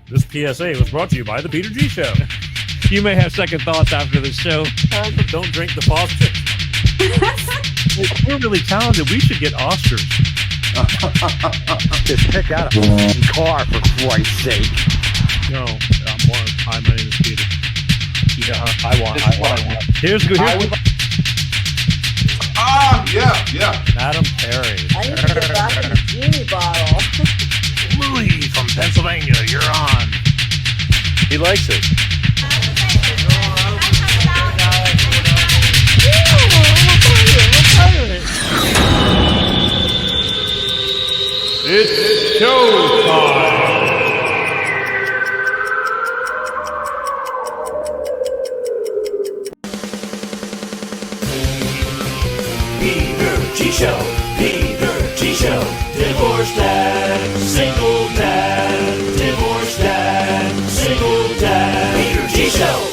This PSA was brought to you by the Peter G Show. You may have second thoughts after the show. Don't drink the Foster. We're really talented. We should get Oscars. Just pick out a f***ing car, for Christ's sake. No, hi, my name is Peter. Yeah, I want. Here's good. Yeah. Madam Perry. I need to get back in the genie bottle. Louis from Pennsylvania, you're on. He likes it. It's showtime. PeterGShow, PeterGShow, divorce dad, single dad, divorce dad, single dad, PeterGShow.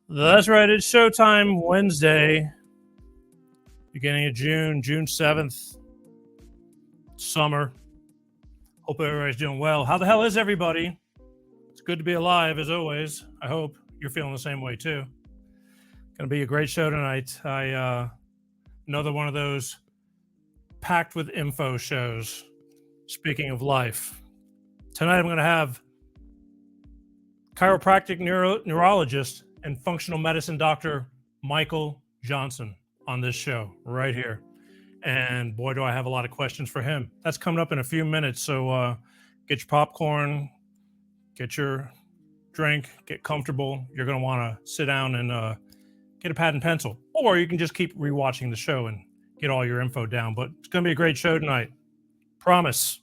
That's right, it's showtime Wednesday, beginning of June 7th, summer. Hope everybody's doing well. How the hell is everybody? It's good to be alive, as always. I hope you're feeling the same way, too. Going to be a great show tonight. Another one of those packed with info shows. Speaking of life, tonight I'm going to have chiropractic neurologist and functional medicine doctor Michael Johnson on this show right here. And boy, do I have a lot of questions for him. That's coming up in a few minutes. So get your popcorn, get your drink, get comfortable. You're going to want to sit down and get a pad and pencil, or you can just keep rewatching the show and get all your info down. But it's going to be a great show tonight. Promise.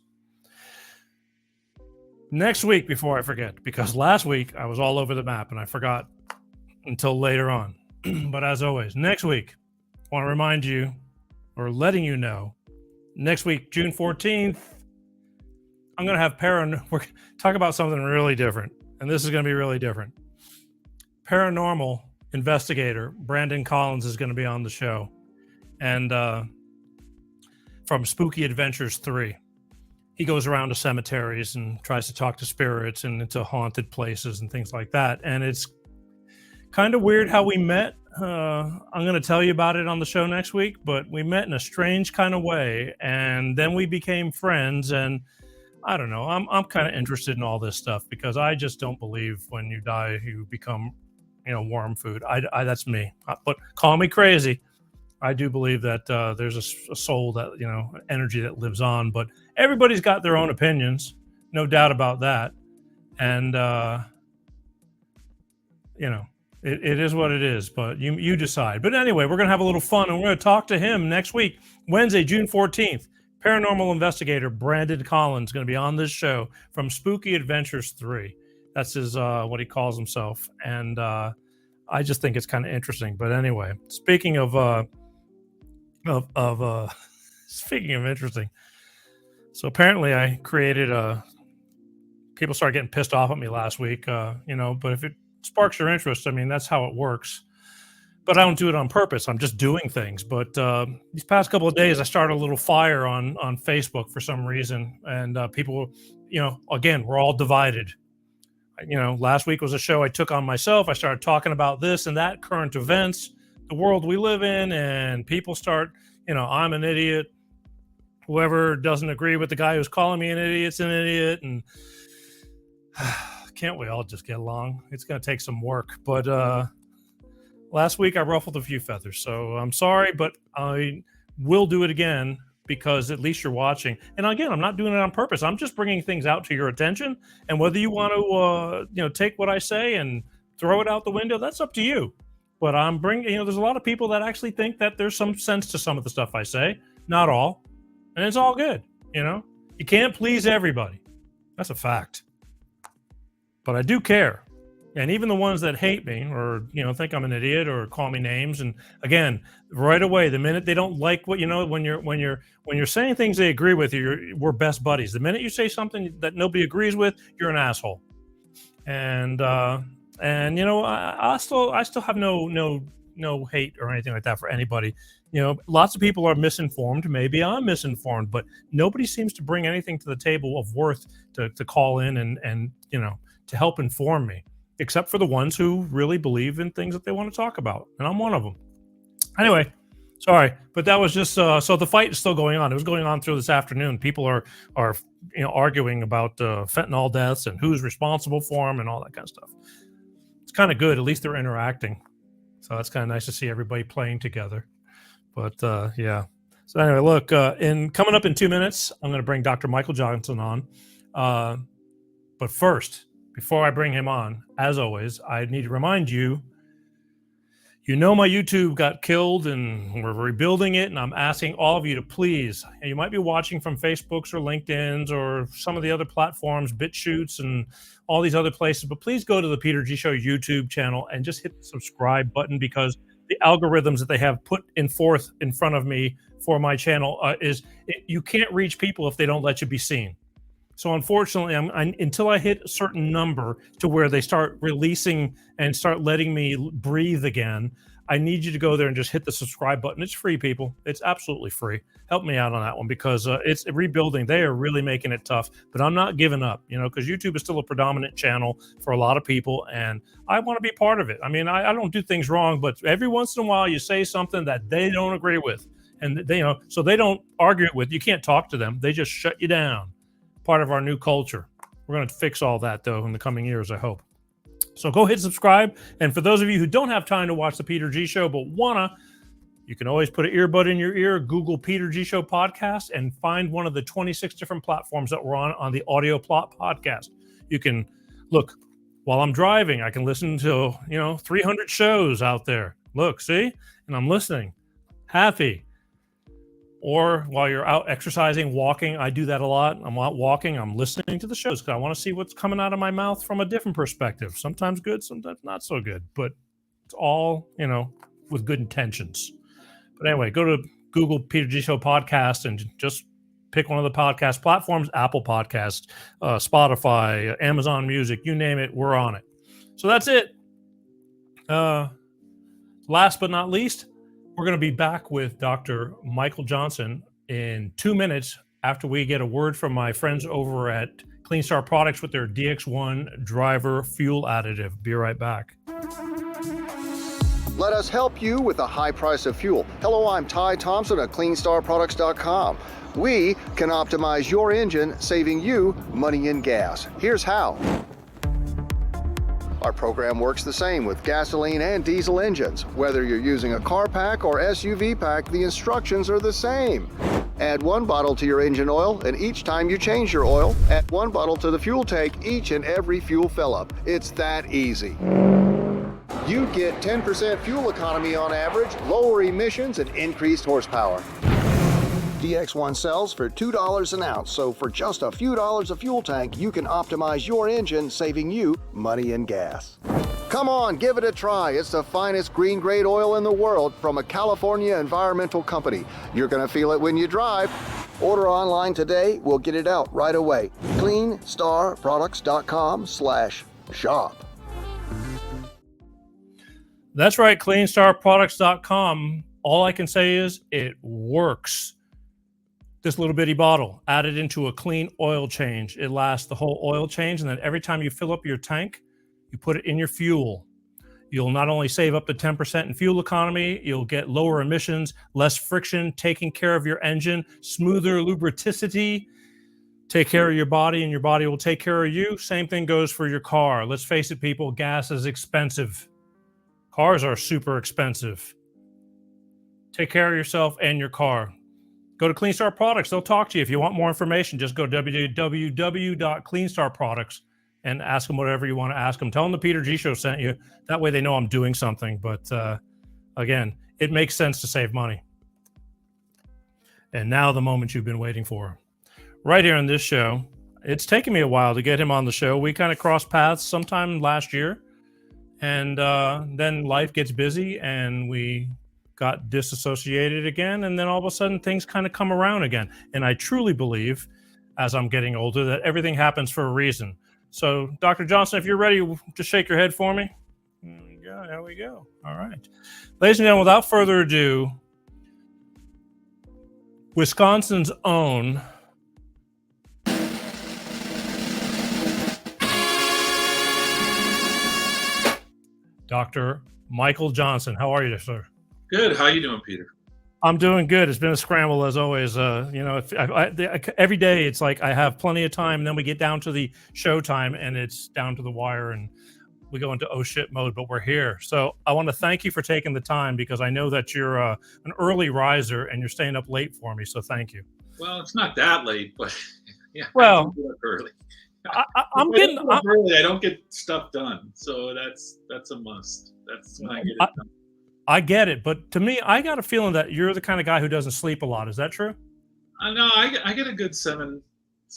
Next week, before I forget, because last week I was all over the map and I forgot until later on. But as always, next week, I want to remind you, or letting you know, next week, June 14th, I'm going to have we're talk about something really different. And this is going to be really different. Paranormal investigator Brandon Collins is going to be on the show, and from Spooky Adventures 3, he goes around to cemeteries and tries to talk to spirits and into haunted places and things like that. And it's kind of weird how we met. I'm going to tell you about it on the show next week, but we met in a strange kind of way, and then we became friends. And I don't know, I'm kind of interested in all this stuff because I just don't believe when you die you become worm food. I that's me. But call me crazy. I do believe that there's a soul that, energy that lives on, but everybody's got their own opinions. No doubt about that. And, it is what it is, but you decide. But anyway, we're going to have a little fun, and we're going to talk to him next week, Wednesday, June 14th. Paranormal investigator Brandon Collins is going to be on this show from Spooky Adventures 3. That's his what he calls himself, and I just think it's kind of interesting. But anyway, speaking of speaking of interesting, so apparently I created people started getting pissed off at me last week, but if it sparks your interest, I mean that's how it works. But I don't do it on purpose. I'm just doing things. But these past couple of days, I started a little fire on Facebook for some reason, and people, again, we're all divided. Last week was a show I took on myself. I started talking about this and that, current events, the world we live in, and people start, I'm an idiot. Whoever doesn't agree with the guy who's calling me an idiot's an idiot. And can't we all just get along? It's going to take some work. But last week I ruffled a few feathers. So I'm sorry, but I will do it again, because at least you're watching. And again, I'm not doing it on purpose. I'm just bringing things out to your attention. And whether you want to, take what I say and throw it out the window, that's up to you. But I'm bringing, there's a lot of people that actually think that there's some sense to some of the stuff I say. Not all. And it's all good. You can't please everybody. That's a fact. But I do care. And even the ones that hate me or, think I'm an idiot or call me names. And again, right away, the minute they don't like what, when you're saying things they agree with, we're best buddies. The minute you say something that nobody agrees with, you're an asshole. And I still have no no hate or anything like that for anybody. Lots of people are misinformed. Maybe I'm misinformed, but nobody seems to bring anything to the table of worth to call in and to help inform me, except for the ones who really believe in things that they want to talk about. And I'm one of them. Anyway, sorry, but that was just so the fight is still going on. It was going on through this afternoon. People are arguing about fentanyl deaths and who's responsible for them and all that kind of stuff. It's kind of good. At least they're interacting. So that's kind of nice to see everybody playing together. But yeah. So anyway, look, coming up in 2 minutes, I'm going to bring Dr. Michael Johnson on. But first, before I bring him on, as always, I need to remind you, my YouTube got killed and we're rebuilding it. And I'm asking all of you to please, you might be watching from Facebooks or LinkedIn's or some of the other platforms, BitChutes and all these other places, but please go to the Peter G Show YouTube channel and just hit the subscribe button, because the algorithms that they have put in front of me for my channel you can't reach people if they don't let you be seen. So unfortunately, until I hit a certain number to where they start releasing and start letting me breathe again, I need you to go there and just hit the subscribe button. It's free, people. It's absolutely free. Help me out on that one, because it's rebuilding. They are really making it tough, but I'm not giving up, because YouTube is still a predominant channel for a lot of people, and I want to be part of it. I mean, I don't do things wrong, but every once in a while you say something that they don't agree with, and so they don't argue it with. You can't talk to them. They just shut you down. Part of our new culture. We're going to fix all that, though, in the coming years, I hope. So go hit subscribe. And for those of you who don't have time to watch the Peter G Show but you can always put an earbud in your ear, Google Peter G Show podcast, and find one of the 26 different platforms that we're on the audio plot podcast. You can look while I'm driving. I can listen to 300 shows out there. Look, see, and I'm listening, happy. Or while you're out exercising, walking, I do that a lot. I'm out walking, I'm listening to the shows because I want to see what's coming out of my mouth from a different perspective. Sometimes good, sometimes not so good, but it's all, with good intentions. But anyway, go to Google Peter G Show podcast and just pick one of the podcast platforms, Apple Podcasts, Spotify, Amazon Music, you name it, we're on it. So that's it. Last but not least, we're going to be back with Dr. Michael Johnson in 2 minutes after we get a word from my friends over at Clean Star Products with their DX1 driver fuel additive. Be right back. Let us help you with the high price of fuel. Hello, I'm Ty Thompson at CleanStarProducts.com. We can optimize your engine, saving you money and gas. Here's how. Our program works the same with gasoline and diesel engines. Whether you're using a car pack or SUV pack, the instructions are the same. Add 1 bottle to your engine oil, and each time you change your oil, add 1 bottle to the fuel tank each and every fuel fill-up. It's that easy. You get 10% fuel economy on average, lower emissions, and increased horsepower. DX1 sells for $2 an ounce, so for just a few dollars a fuel tank, you can optimize your engine, saving you money and gas. Come on, give it a try. It's the finest green-grade oil in the world from a California environmental company. You're going to feel it when you drive. Order online today. We'll get it out right away. CleanStarProducts.com/shop. That's right, CleanStarProducts.com. All I can say is it works. This little bitty bottle, add it into a clean oil change. It lasts the whole oil change, and then every time you fill up your tank, you put it in your fuel. You'll not only save up to 10% in fuel economy, you'll get lower emissions, less friction, taking care of your engine, smoother lubricity. Take care of your body, and your body will take care of you. Same thing goes for your car. Let's face it, people, gas is expensive. Cars are super expensive. Take care of yourself and your car. Go to Clean Star Products. They'll talk to you. If you want more information, just go to www.cleanstarproducts and ask them whatever you want to ask them. Tell them the Peter G Show sent you. That way they know I'm doing something. But again, it makes sense to save money. And now the moment you've been waiting for. Right here on this show. It's taken me a while to get him on the show. We kind of crossed paths sometime last year. And then life gets busy and we got disassociated again, and then all of a sudden things kind of come around again. And I truly believe, as I'm getting older, that everything happens for a reason. So, Dr. Johnson, if you're ready, just shake your head for me. There we go. All right. Ladies and gentlemen, without further ado, Wisconsin's own Dr. Michael Johnson. How are you, sir? Good. How you doing, Peter? I'm doing good. It's been a scramble as always. Every day it's like I have plenty of time, and then we get down to the show time, and it's down to the wire, and we go into oh shit mode. But we're here, so I want to thank you for taking the time because I know that you're an early riser and you're staying up late for me. So thank you. Well, it's not that late, but yeah. Well, I do get up early. I'm getting up early. I don't get stuff done, so that's a must. That's when I get it done. I get it, but to me, I got a feeling that you're the kind of guy who doesn't sleep a lot. Is that true? I know. I get a good 7,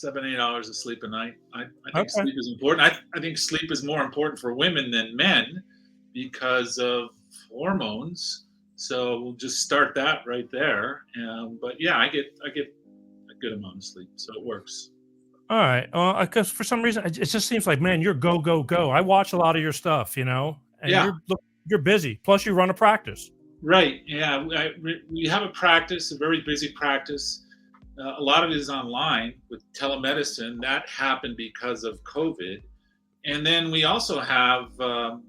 8 hours of sleep a night. I think sleep is important. I think sleep is more important for women than men because of hormones. So we'll just start that right there. But yeah, I get a good amount of sleep, so it works. All right. Because for some reason, it just seems like, man, you're go, go, go. I watch a lot of your stuff, and you're busy. Plus, you run a practice. Right. Yeah. We have a practice, a very busy practice. A lot of it is online with telemedicine. That happened because of COVID. And then we also have, a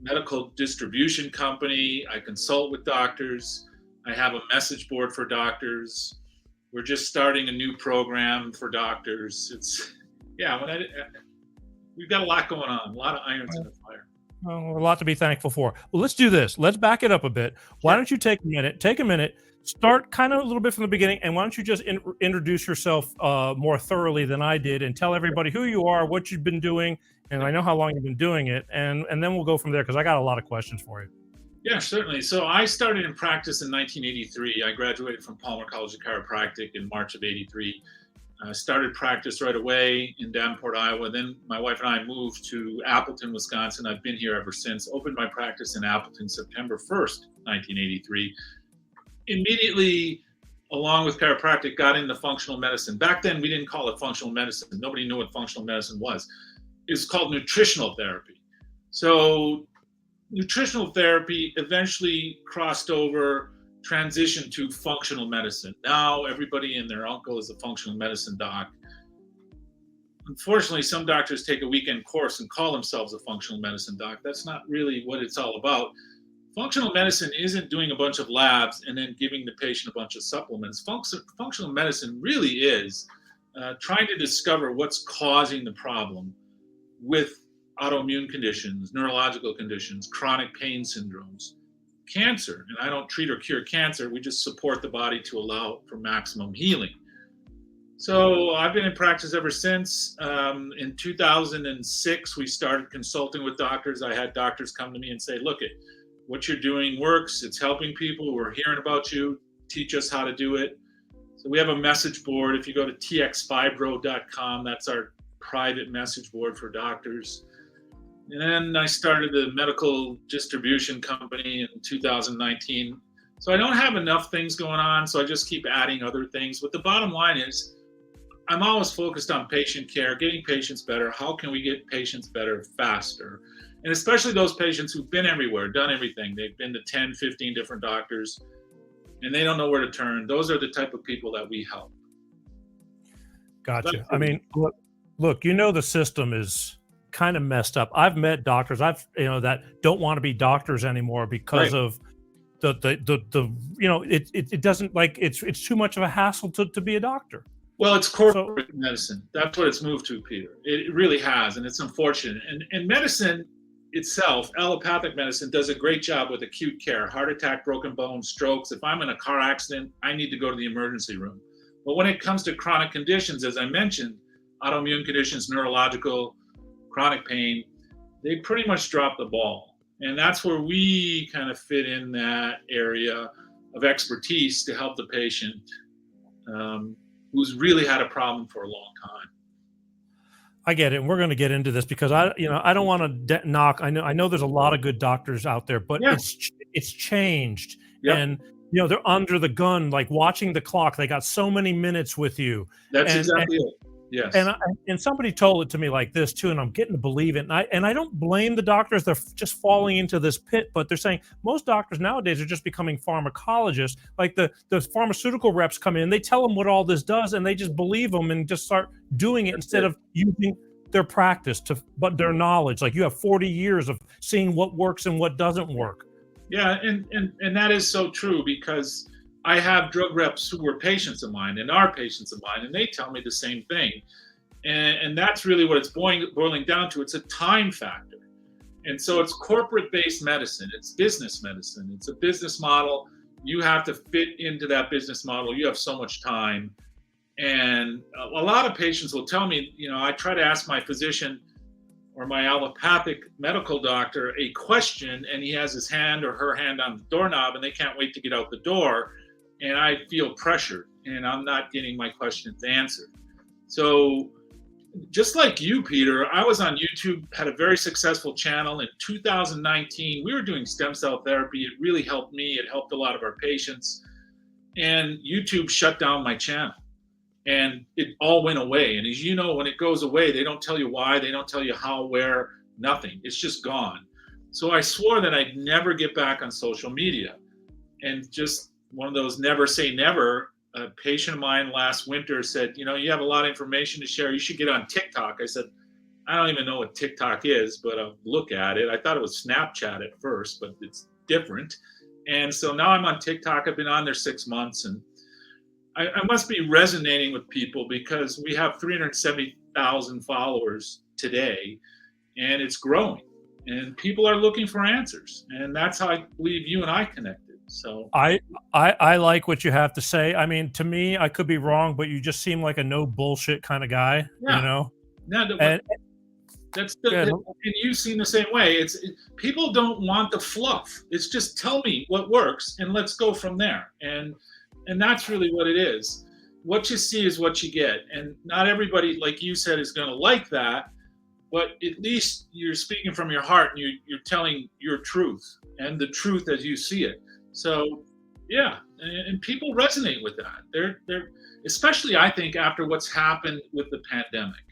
medical distribution company. I consult with doctors. I have a message board for doctors. We're just starting a new program for doctors. We've got a lot going on, a lot of irons in the fire. Oh, a lot to be thankful for. Well, let's do this. Let's back it up a bit. Why don't you take a minute, start kind of a little bit from the beginning, and why don't you just introduce yourself more thoroughly than I did and tell everybody who you are, what you've been doing, and I know how long you've been doing it, and then we'll go from there because I got a lot of questions for you. Yeah, certainly. So I started in practice in 1983. I graduated from Palmer College of Chiropractic in March of 83. Started practice right away in Davenport, Iowa. Then my wife and I moved to Appleton, Wisconsin. I've been here ever since. Opened my practice in Appleton September 1st, 1983. Immediately, along with chiropractic, got into functional medicine. Back then, we didn't call it functional medicine. Nobody knew what functional medicine was. It's called nutritional therapy. So nutritional therapy eventually crossed over, transition to functional medicine. Now everybody and their uncle is a functional medicine doc. Unfortunately, some doctors take a weekend course and call themselves a functional medicine doc. That's not really what it's all about. Functional medicine isn't doing a bunch of labs and then giving the patient a bunch of supplements. Functional medicine really is trying to discover what's causing the problem with autoimmune conditions, neurological conditions, chronic pain syndromes, cancer. And I don't treat or cure cancer. We just support the body to allow for maximum healing. So I've been in practice ever since. In 2006, we started consulting with doctors. I had doctors come to me and say, look, what you're doing works. It's helping people. We're hearing about you. Teach us how to do it. So we have a message board. If you go to txfibro.com, that's our private message board for doctors. And then I started a medical distribution company in 2019. So I don't have enough things going on, so I just keep adding other things. But the bottom line is, I'm always focused on patient care, getting patients better. How can we get patients better faster? And especially those patients who've been everywhere, done everything. They've been to 10, 15 different doctors, and they don't know where to turn. Those are the type of people that we help. Gotcha. I mean, look, the system is kind of messed up. I've met doctors that don't want to be doctors anymore because of it doesn't, like, it's too much of a hassle to be a doctor. Well, it's corporate medicine. That's what it's moved to, Peter. It really has, and it's unfortunate. And medicine itself, allopathic medicine, does a great job with acute care, heart attack, broken bones, strokes. If I'm in a car accident, I need to go to the emergency room. But when it comes to chronic conditions, as I mentioned, autoimmune conditions, neurological, chronic pain, they pretty much drop the ball. And that's where we kind of fit in that area of expertise to help the patient who's really had a problem for a long time. I get it. And we're going to get into this because I don't want to knock. I know there's a lot of good doctors out there, but it's changed. Yep. And they're under the gun, like watching the clock. They got so many minutes with you. That's exactly it. Yes. And somebody told it to me like this too, and I'm getting to believe it. And I don't blame the doctors; they're just falling into this pit. But they're saying most doctors nowadays are just becoming pharmacologists. Like the pharmaceutical reps come in, they tell them what all this does, and they just believe them and just start doing it instead of using their practice but their knowledge. Like you have 40 years of seeing what works and what doesn't work. Yeah, and that is so true, because I have drug reps who were patients of mine and are patients of mine, and they tell me the same thing. And that's really what it's boiling down to. It's a time factor. And so it's corporate-based medicine. It's business medicine. It's a business model. You have to fit into that business model. You have so much time. And a lot of patients will tell me, I try to ask my physician or my allopathic medical doctor a question, and he has his hand or her hand on the doorknob, and they can't wait to get out the door. And I feel pressured, and I'm not getting my questions answered. So just like you, Peter, I was on YouTube, had a very successful channel. In 2019, we were doing stem cell therapy. It really helped me. It helped a lot of our patients. And YouTube shut down my channel, and it all went away. And as you know, when it goes away, they don't tell you why. They don't tell you how, where, nothing. It's just gone. So I swore that I'd never get back on social media. And just one of those never say never. A patient of mine last winter said, you have a lot of information to share. You should get on TikTok. I said, I don't even know what TikTok is, but I'll look at it. I thought it was Snapchat at first, but it's different. And so now I'm on TikTok. I've been on there 6 months, and I must be resonating with people, because we have 370,000 followers today, and it's growing, and people are looking for answers. And that's how I believe you and I connected. So I like what you have to say. I mean, to me, I could be wrong, but you just seem like a no bullshit kind of guy. Yeah. And you seem the same way. People don't want the fluff. It's just tell me what works and let's go from there. And that's really what it is. What you see is what you get. And not everybody, like you said, is going to like that. But at least you're speaking from your heart, and you're telling your truth and the truth as you see it. So, yeah, and people resonate with that. They're especially, I think, after what's happened with the pandemic,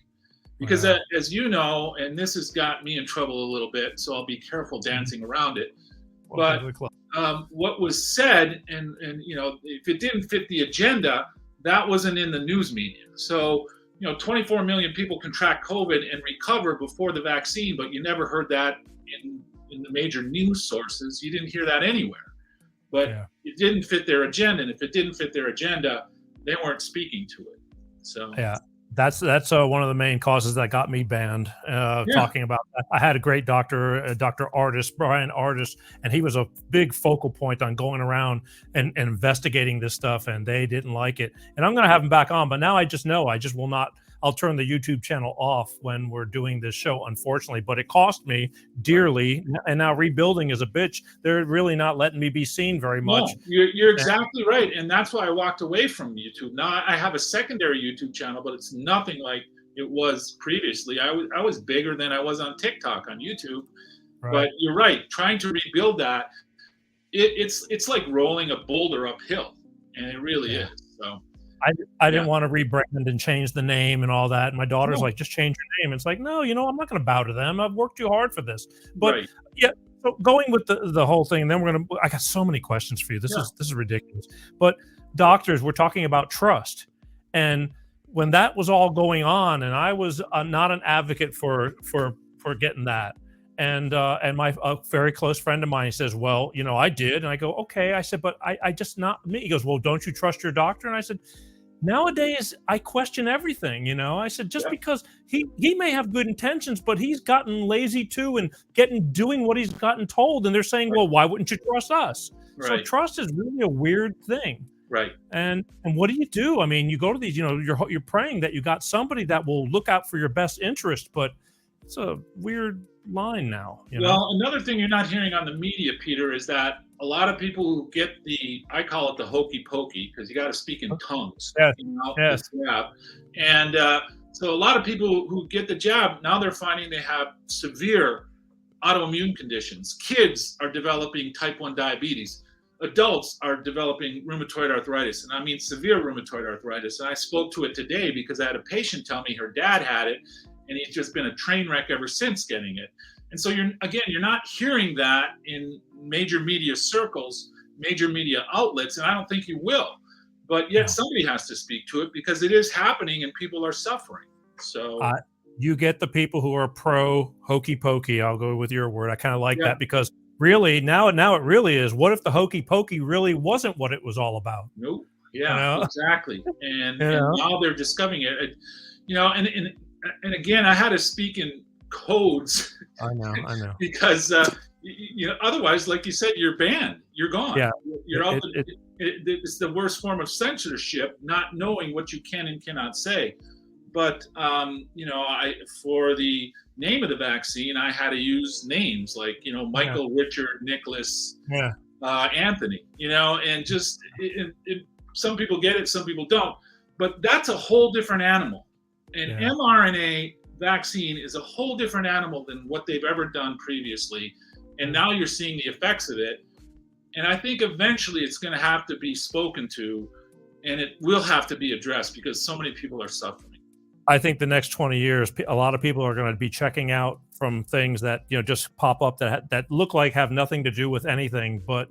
because as you know, and this has got me in trouble a little bit, so I'll be careful dancing around it. But what was said, and if it didn't fit the agenda, that wasn't in the news media. So 24 million people contract COVID and recover before the vaccine, but you never heard that in the major news sources. You didn't hear that anywhere. But it didn't fit their agenda, and if it didn't fit their agenda, they weren't speaking to it. So that's one of the main causes that got me banned. Talking about that, I had a great doctor, Dr. Artist, Brian Artist, and he was a big focal point on going around and investigating this stuff, and they didn't like it. And I'm going to have him back on, but now I just know I just will not. I'll turn the YouTube channel off when we're doing this show, unfortunately, but it cost me dearly. And now rebuilding is a bitch. They're really not letting me be seen very much. No, you're exactly right. And that's why I walked away from YouTube. Now I have a secondary YouTube channel, but it's nothing like it was previously. I was bigger than I was on TikTok on YouTube. Right. But you're right. Trying to rebuild that, it's like rolling a boulder uphill. And it really is. So I didn't want to rebrand and change the name and all that. And my daughter's like, just change your name. It's like, no, I'm not going to bow to them. I've worked too hard for this. But so going with the whole thing, and then I got so many questions for you. This is ridiculous. But doctors, we're talking about trust. And when that was all going on, and I was not an advocate for getting that. And a very close friend of mine, he says, well, I did. And I go, okay. I said, but I just not me. He goes, well, don't you trust your doctor? And I said, nowadays, I question everything, I said, just because he may have good intentions, but he's gotten lazy too and doing what he's gotten told. And they're saying, well, why wouldn't you trust us? Right. So trust is really a weird thing. Right. And what do you do? I mean, you go to these, you're praying that you got somebody that will look out for your best interest, but it's a weird line now. Well, another thing you're not hearing on the media, Peter, is that a lot of people who get I call it the hokey pokey, because you got to speak in tongues. Yes. And so a lot of people who get the jab, now they're finding they have severe autoimmune conditions. Kids are developing type 1 diabetes. adults are developing rheumatoid arthritis, and I mean severe rheumatoid arthritis. And I spoke to it today because I had a patient tell me her dad had it, and he's just been a train wreck ever since getting it. And so you're not hearing that in major media circles, major media outlets, and I don't think you will. But yet somebody has to speak to it because it is happening and people are suffering. So you get the people who are pro hokey pokey. I'll go with your word. I kind of like that because really now it really is. What if the hokey pokey really wasn't what it was all about? Nope. Yeah, exactly. And now they're discovering it. And again, I had to speak in codes. I know. Because otherwise, like you said, you're banned. You're gone. Yeah. You're out. It's the worst form of censorship, not knowing what you can and cannot say. But for the name of the vaccine, I had to use names like Michael, Richard, Nicholas, Anthony. And just some people get it, some people don't. But that's a whole different animal. An mRNA vaccine is a whole different animal than what they've ever done previously. And now you're seeing the effects of it. And I think eventually it's going to have to be spoken to, and it will have to be addressed because so many people are suffering. I think the next 20 years, a lot of people are going to be checking out from things that just pop up that look like have nothing to do with anything, but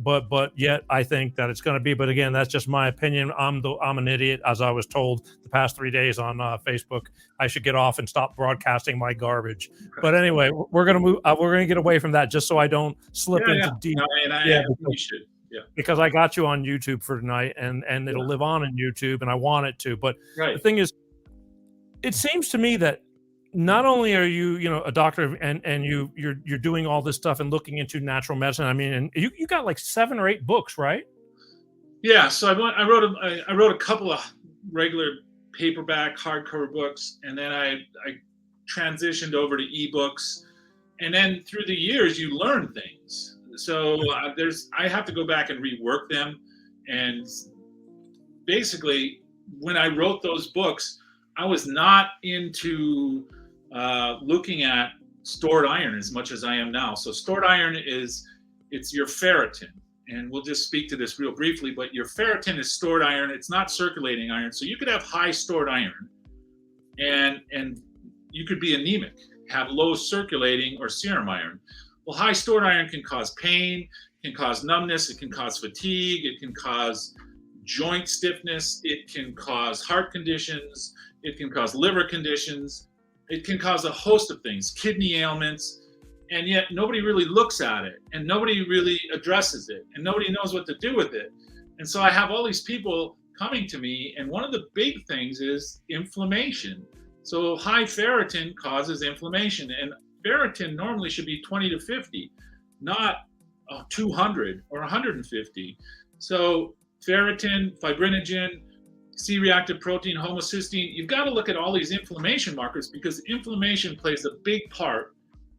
but yet I think that it's going to be. But again, that's just my opinion. I'm an idiot, as I was told the past 3 days on Facebook. I should get off and stop broadcasting my garbage. But anyway, we're going to move. We're going to get away from that just so I don't slip into deep. You should. Yeah. Because I got you on YouTube for tonight, and it'll live on in YouTube, and I want it to. But the thing is, it seems to me that not only are you a doctor and you're doing all this stuff and looking into natural medicine. I mean, and you got like 7 or 8 books, right? Yeah. So I wrote a couple of regular paperback hardcover books, and then I transitioned over to ebooks, and then through the years you learn things. So I have to go back and rework them, and basically when I wrote those books, I was not into looking at stored iron as much as I am now. So stored iron it's your ferritin, and we'll just speak to this real briefly, but your ferritin is stored iron. It's not circulating iron. So you could have high stored iron and you could be anemic, have low circulating or serum iron. Well, high stored iron can cause pain, can cause numbness, it can cause fatigue, it can cause joint stiffness, it can cause heart conditions, it can cause liver conditions, it can cause a host of things, kidney ailments, and yet nobody really looks at it, and nobody really addresses it, and nobody knows what to do with it. And so I have all these people coming to me, and one of the big things is inflammation. So high ferritin causes inflammation, and ferritin normally should be 20 to 50, not 200 or 150. So ferritin, fibrinogen, C-reactive protein, homocysteine, you've got to look at all these inflammation markers because inflammation plays a big part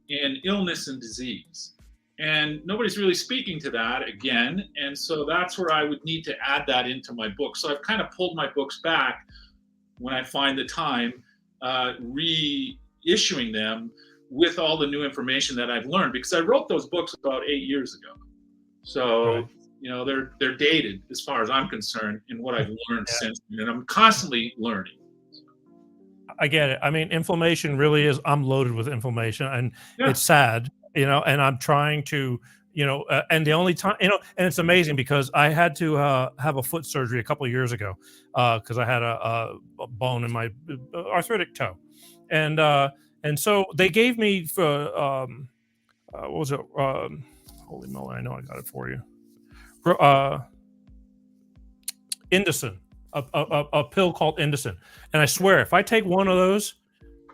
in illness and disease. And nobody's really speaking to that again. And so that's where I would need to add that into my book. So I've kind of pulled my books back when I find the time, reissuing them with all the new information that I've learned, because I wrote those books about 8 years ago. So, they're dated as far as I'm concerned in what I've learned since, and I'm constantly learning. I get it. I mean, inflammation really is, I'm loaded with inflammation, and it's sad, and I'm trying to, and the only time, and it's amazing because I had to have a foot surgery a couple of years ago because I had a bone in my arthritic toe. And so they gave me for, what was it? Holy moly, I know I got it for you. Indocin, a pill called Indocin. And I swear, if I take one of those,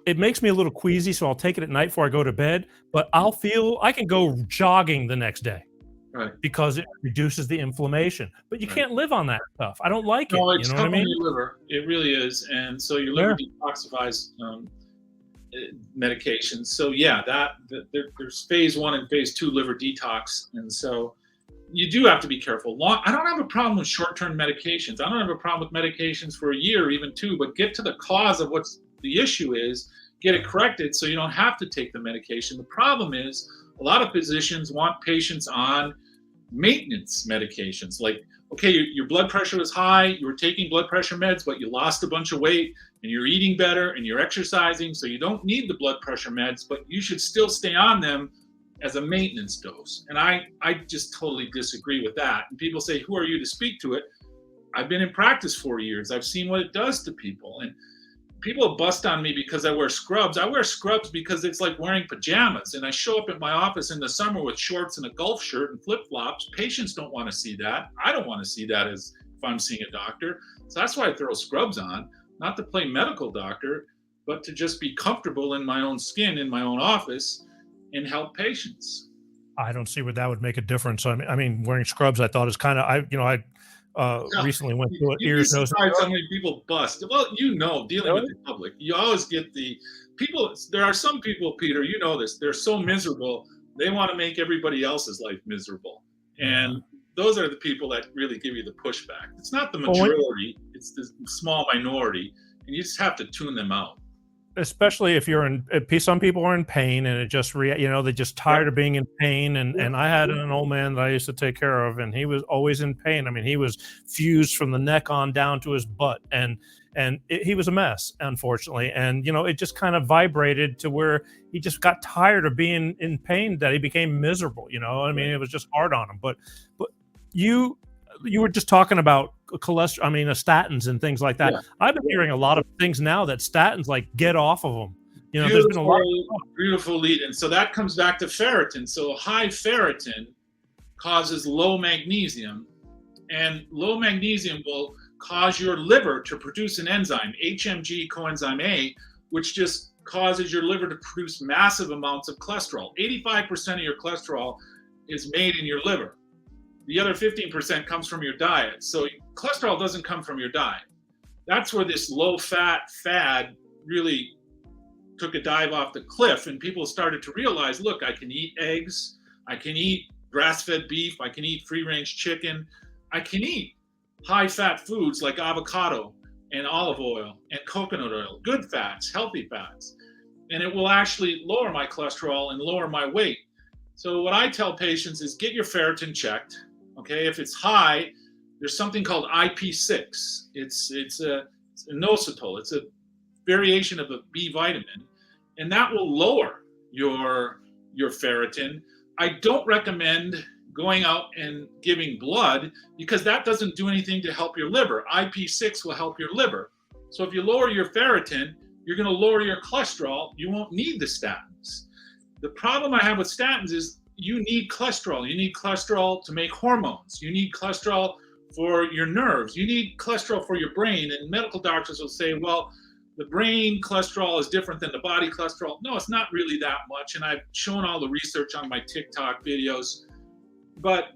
it makes me a little queasy, so I'll take it at night before I go to bed, but I can go jogging the next day. Right. Because it reduces the inflation. But you can't live on that stuff. I don't like it. No, it's you know what I mean? Your liver. It really is. And so your liver detoxifies medications. So there's phase 1 and phase 2 liver detox. And so you do have to be careful. I don't have a problem with short-term medications. I don't have a problem with medications for a year, even 2, but get to the cause of what's the issue is, get it corrected so you don't have to take the medication. The problem is a lot of physicians want patients on maintenance medications. Like, okay, your blood pressure was high, you were taking blood pressure meds, but you lost a bunch of weight and you're eating better and you're exercising, so you don't need the blood pressure meds, but you should still stay on them as a maintenance dose. And I just totally disagree with that. And people say, who are you to speak to it? I've been in practice 4 years. I've seen what it does to people. And people bust on me because I wear scrubs. I wear scrubs because it's like wearing pajamas. And I show up at my office in the summer with shorts and a golf shirt and flip-flops. Patients don't want to see that. I don't want to see that as if I'm seeing a doctor. So that's why I throw scrubs on, not to play medical doctor, but to just be comfortable in my own skin, in my own office, and help patients. I don't see where that would make a difference. I mean, wearing scrubs, I thought is kind of, I recently went through it. Ears, nose, and how many people bust. Well, dealing with the public, you always get the people. There are some people, Peter, you know this. They're so miserable, they want to make everybody else's life miserable, and those are the people that really give you the pushback. It's not the majority; it's the small minority, and you just have to tune them out. Especially if you're some people are in pain and it just they're just tired of being in pain. And I had an old man that I used to take care of, and he was always in pain. I mean, he was fused from the neck on down to his butt, and he was a mess, unfortunately. And it just kind of vibrated to where he just got tired of being in pain, that he became miserable. I mean, it was just hard on him. But you were just talking about cholesterol, statins and things like that. Yeah. I've been hearing a lot of things now that statins, like, get off of them. There's been a lot of beautiful lead. And so that comes back to ferritin. So high ferritin causes low magnesium, and low magnesium will cause your liver to produce an enzyme, HMG coenzyme A, which just causes your liver to produce massive amounts of cholesterol. 85% of your cholesterol is made in your liver. The other 15% comes from your diet. So cholesterol doesn't come from your diet. That's where this low-fat fad really took a dive off the cliff, and people started to realize, look, I can eat eggs, I can eat grass-fed beef, I can eat free-range chicken, I can eat high-fat foods like avocado and olive oil and coconut oil, good fats, healthy fats, and it will actually lower my cholesterol and lower my weight. So what I tell patients is get your ferritin checked. Okay, if it's high, there's something called IP6. It's a inositol. It's a variation of a B vitamin, and that will lower your ferritin. I don't recommend going out and giving blood because that doesn't do anything to help your liver. IP6 will help your liver. So if you lower your ferritin, you're going to lower your cholesterol. You won't need the statins. The problem I have with statins is you need cholesterol. You need cholesterol to make hormones. You need cholesterol for your nerves. You need cholesterol for your brain. And medical doctors will say, well, the brain cholesterol is different than the body cholesterol. No, it's not really that much. And I've shown all the research on my TikTok videos. But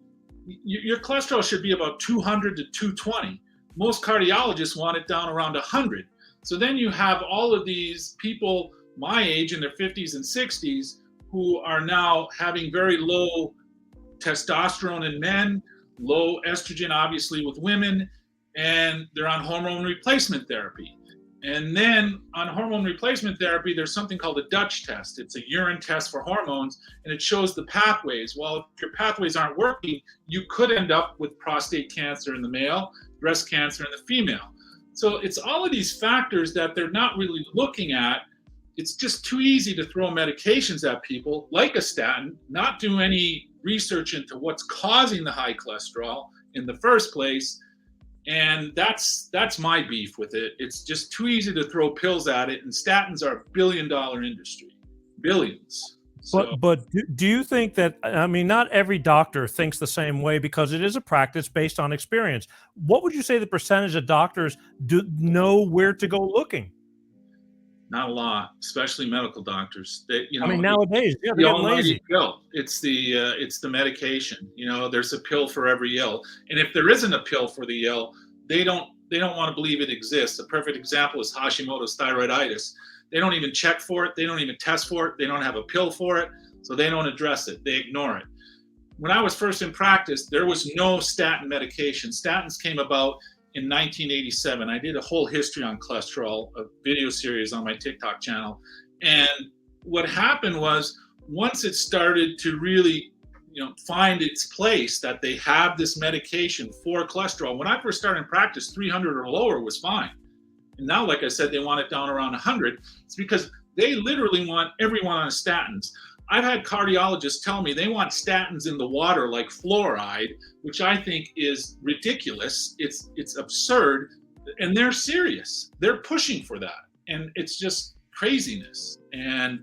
your cholesterol should be about 200 to 220. Most cardiologists want it down around 100. So then you have all of these people my age in their 50s and 60s who are now having very low testosterone in men, low estrogen, obviously, with women, and they're on hormone replacement therapy. And then on hormone replacement therapy, there's something called a Dutch test. It's a urine test for hormones, and it shows the pathways. Well, if your pathways aren't working, you could end up with prostate cancer in the male, breast cancer in the female. So it's all of these factors that they're not really looking at. It's just too easy to throw medications at people like a statin, not do any research into what's causing the high cholesterol in the first place. And that's my beef with it. It's just too easy to throw pills at it. And statins are a billion-dollar industry, billions. So, but do you think that, not every doctor thinks the same way because it is a practice based on experience. What would you say the percentage of doctors know where to go looking? Not a lot, especially medical doctors. Nowadays, they're getting lazy. Pill. It's the medication. There's a pill for every ill, and if there isn't a pill for the ill, they don't want to believe it exists. A perfect example is Hashimoto's thyroiditis. They don't even check for it. They don't even test for it. They don't have a pill for it, so they don't address it. They ignore it. When I was first in practice, there was no statin medication. Statins came about in 1987. I did a whole history on cholesterol, a video series on my TikTok channel. And what happened was, once it started to really find its place that they have this medication for cholesterol. When I first started in practice, 300 or lower was fine. And now, like I said, they want it down around 100. It's because they literally want everyone on statins. I've had cardiologists tell me they want statins in the water like fluoride, which I think is ridiculous. It's absurd, and they're serious. They're pushing for that, and it's just craziness. And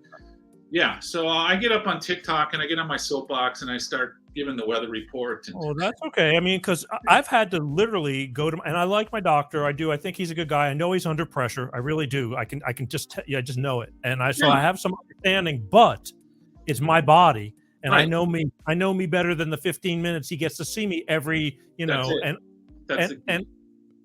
yeah, so I get up on TikTok and I get on my soapbox and I start giving the weather report. Oh, that's okay. I mean, because I've had to literally go to, and I like my doctor. I do. I think he's a good guy. I know he's under pressure. I really do. I can just, I just know it. And I have some understanding, but it's my body. And Right. I know me better than the 15 minutes he gets to see me every,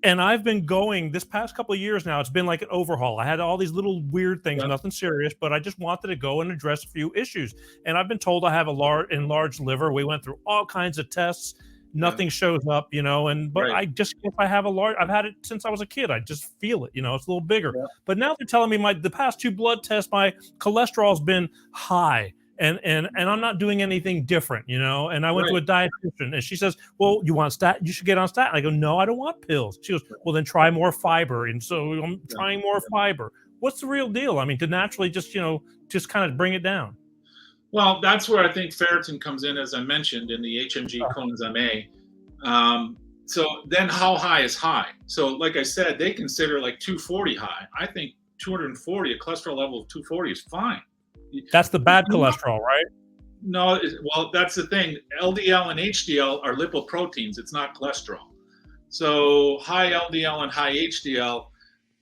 and I've been going this past couple of years now. It's been like an overhaul. I had all these little weird things, nothing serious, but I just wanted to go and address a few issues. And I've been told I have a enlarged liver. We went through all kinds of tests. Nothing shows up, but I just, if I have I've had it since I was a kid. I just feel it, it's a little bigger. Yeah. But now they're telling me the past 2 blood tests, my cholesterol's been high. And I'm not doing anything different, and I went to a dietitian and she says, well, you should get on statin. I go, no, I don't want pills. She goes, well, then try more fiber. And so I'm trying more fiber. What's the real deal? I mean, to naturally just kind of bring it down. Well, that's where I think ferritin comes in, as I mentioned, in the HMG coenzyme A. So then how high is high? So like I said, they consider like 240 high. I think 240, a cholesterol level of 240 is fine. That's the bad cholesterol, right? No, well, that's the thing. LDL and HDL are lipoproteins. It's not cholesterol. So high LDL and high HDL,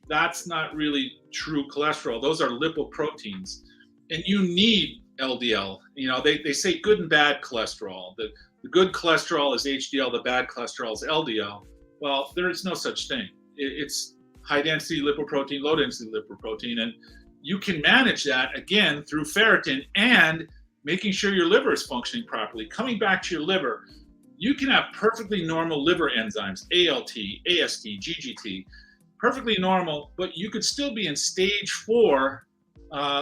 that's not really true cholesterol. Those are lipoproteins. And you need LDL. They say good and bad cholesterol. The good cholesterol is HDL, the bad cholesterol is LDL. Well, there is no such thing. It's high density lipoprotein, low density lipoprotein. And you can manage that, again, through ferritin and making sure your liver is functioning properly. Coming back to your liver, you can have perfectly normal liver enzymes, ALT, AST, GGT, perfectly normal, but you could still be in stage 4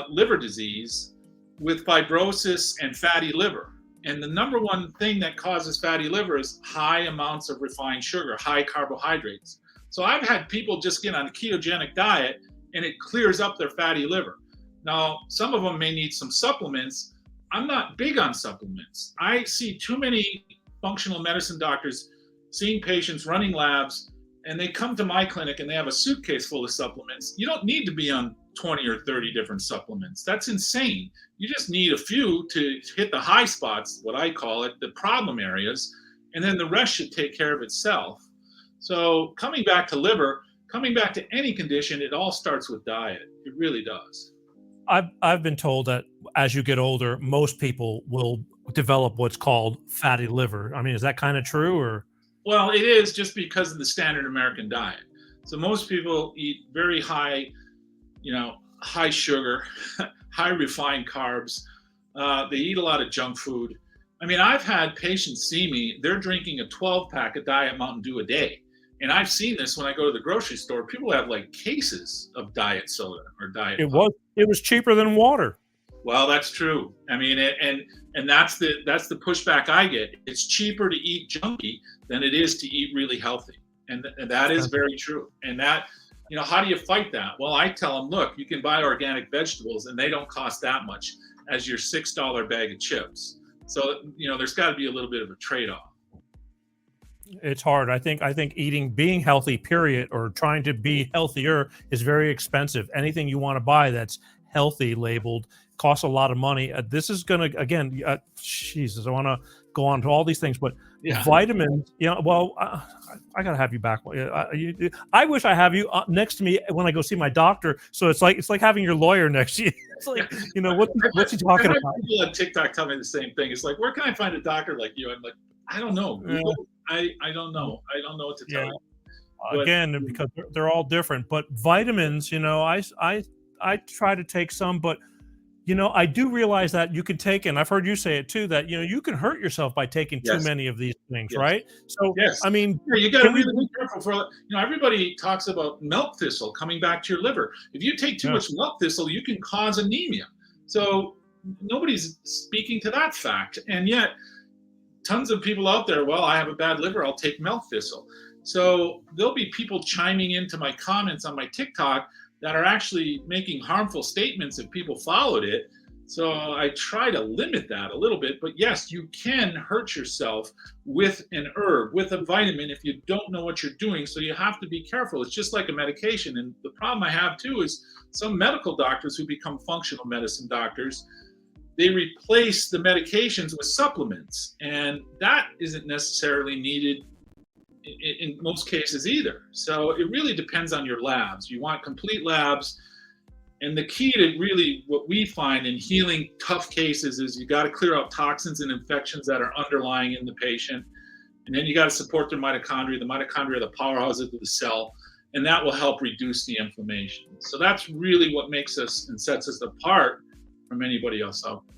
liver disease with fibrosis and fatty liver. And the number one thing that causes fatty liver is high amounts of refined sugar, high carbohydrates. So I've had people just get on a ketogenic diet and it clears up their fatty liver. Now, some of them may need some supplements. I'm not big on supplements. I see too many functional medicine doctors seeing patients, running labs, and they come to my clinic and they have a suitcase full of supplements. You don't need to be on 20 or 30 different supplements. That's insane. You just need a few to hit the high spots, what I call it, the problem areas, and then the rest should take care of itself. So coming back to liver, coming back to any condition, it all starts with diet. It really does. I've been told that as you get older, most people will develop what's called fatty liver. I mean, is that kind of true, or? Well, it is, just because of the standard American diet. So most people eat very high, high sugar, high refined carbs. They eat a lot of junk food. I mean, I've had patients see me, they're drinking a 12-pack of Diet Mountain Dew a day. And I've seen this when I go to the grocery store. People have like cases of diet soda or diet. It was cheaper than water. Well, that's true. I mean, and that's the pushback I get. It's cheaper to eat junky than it is to eat really healthy, and that is very true. And that, how do you fight that? Well, I tell them, look, you can buy organic vegetables, and they don't cost that much as your $6 bag of chips. So there's got to be a little bit of a trade-off. It's hard. I think being healthy, period, or trying to be healthier is very expensive. Anything you want to buy that's healthy labeled costs a lot of money. This is going to, again, Jesus, I want to go on to all these things, but vitamins, I got to have you back. I wish I have you next to me when I go see my doctor. So it's like having your lawyer next to you. It's like, what's he talking about? People on TikTok tell me the same thing. It's like, where can I find a doctor like you? I'm like, I don't know. I don't know. I don't know what to tell you. But, again, because they're all different. But vitamins, I try to take some, but I do realize that you can take, and I've heard you say it too, that you can hurt yourself by taking too many of these things, right? So I mean, you got to really be careful for. Everybody talks about milk thistle coming back to your liver. If you take too much milk thistle, you can cause anemia. So nobody's speaking to that fact, and yet, tons of people out there, well, I have a bad liver, I'll take milk thistle. So there'll be people chiming into my comments on my TikTok that are actually making harmful statements if people followed it. So I try to limit that a little bit. But yes, you can hurt yourself with an herb, with a vitamin, if you don't know what you're doing. So you have to be careful. It's just like a medication. And the problem I have too is some medical doctors who become functional medicine doctors, they replace the medications with supplements. And that isn't necessarily needed in most cases either. So it really depends on your labs. You want complete labs. And the key to really what we find in healing tough cases is you got to clear out toxins and infections that are underlying in the patient. And then you got to support their mitochondria. The mitochondria are the powerhouses of the cell, and that will help reduce the inflammation. So that's really what makes us and sets us apart from anybody else out there.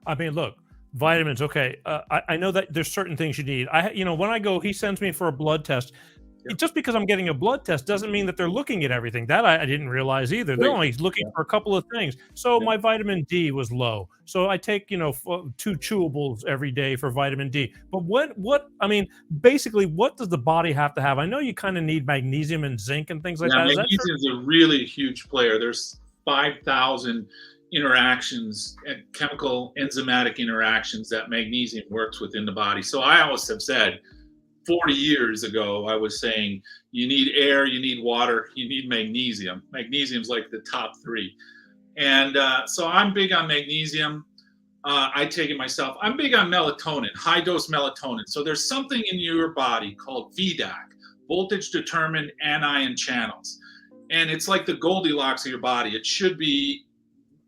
I mean, look, vitamins. Okay. I know that there's certain things you need. When I go, he sends me for a blood test. Just because I'm getting a blood test doesn't mean that they're looking at everything. That I didn't realize either. They're only looking for a couple of things. So my vitamin D was low. So I take, 2 chewables every day for vitamin D. But basically, what does the body have to have? I know you kind of need magnesium and zinc and things like that. Magnesium is a really huge player. There's 5,000 interactions and chemical enzymatic interactions that magnesium works within the body. So I always have said, 40 years ago, I was saying you need air, you need water, you need magnesium. Magnesium's like the top 3. And so I'm big on magnesium. I take it myself. I'm big on melatonin, high dose melatonin. So there's something in your body called VDAC, voltage determined anion channels. And it's like the Goldilocks of your body. It should be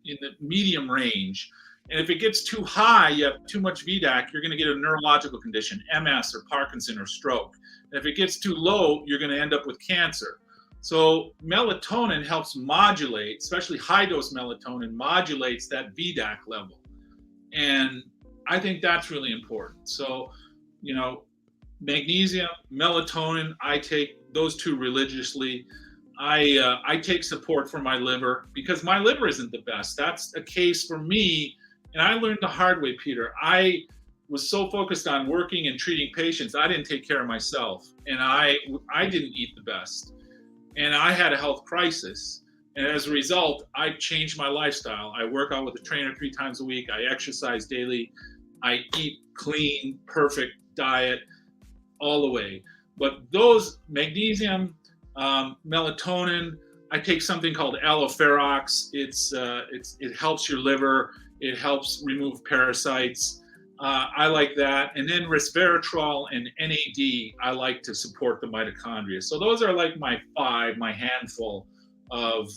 in the medium range. And if it gets too high, you have too much VDAC, you're going to get a neurological condition, MS or Parkinson or stroke. And if it gets too low, you're going to end up with cancer. So melatonin helps modulate, especially high-dose melatonin, modulates that VDAC level. And I think that's really important. So, magnesium, melatonin, I take those 2 religiously. I take support for my liver because my liver isn't the best. That's a case for me. And I learned the hard way, Peter. I was so focused on working and treating patients, I didn't take care of myself. And I didn't eat the best. And I had a health crisis. And as a result, I changed my lifestyle. I work out with a trainer 3 times a week. I exercise daily. I eat clean, perfect diet all the way. But those magnesium, melatonin, I take something called alloferox. It helps your liver. It helps remove parasites. I like that. And then resveratrol and NAD, I like to support the mitochondria. So those are like my handful of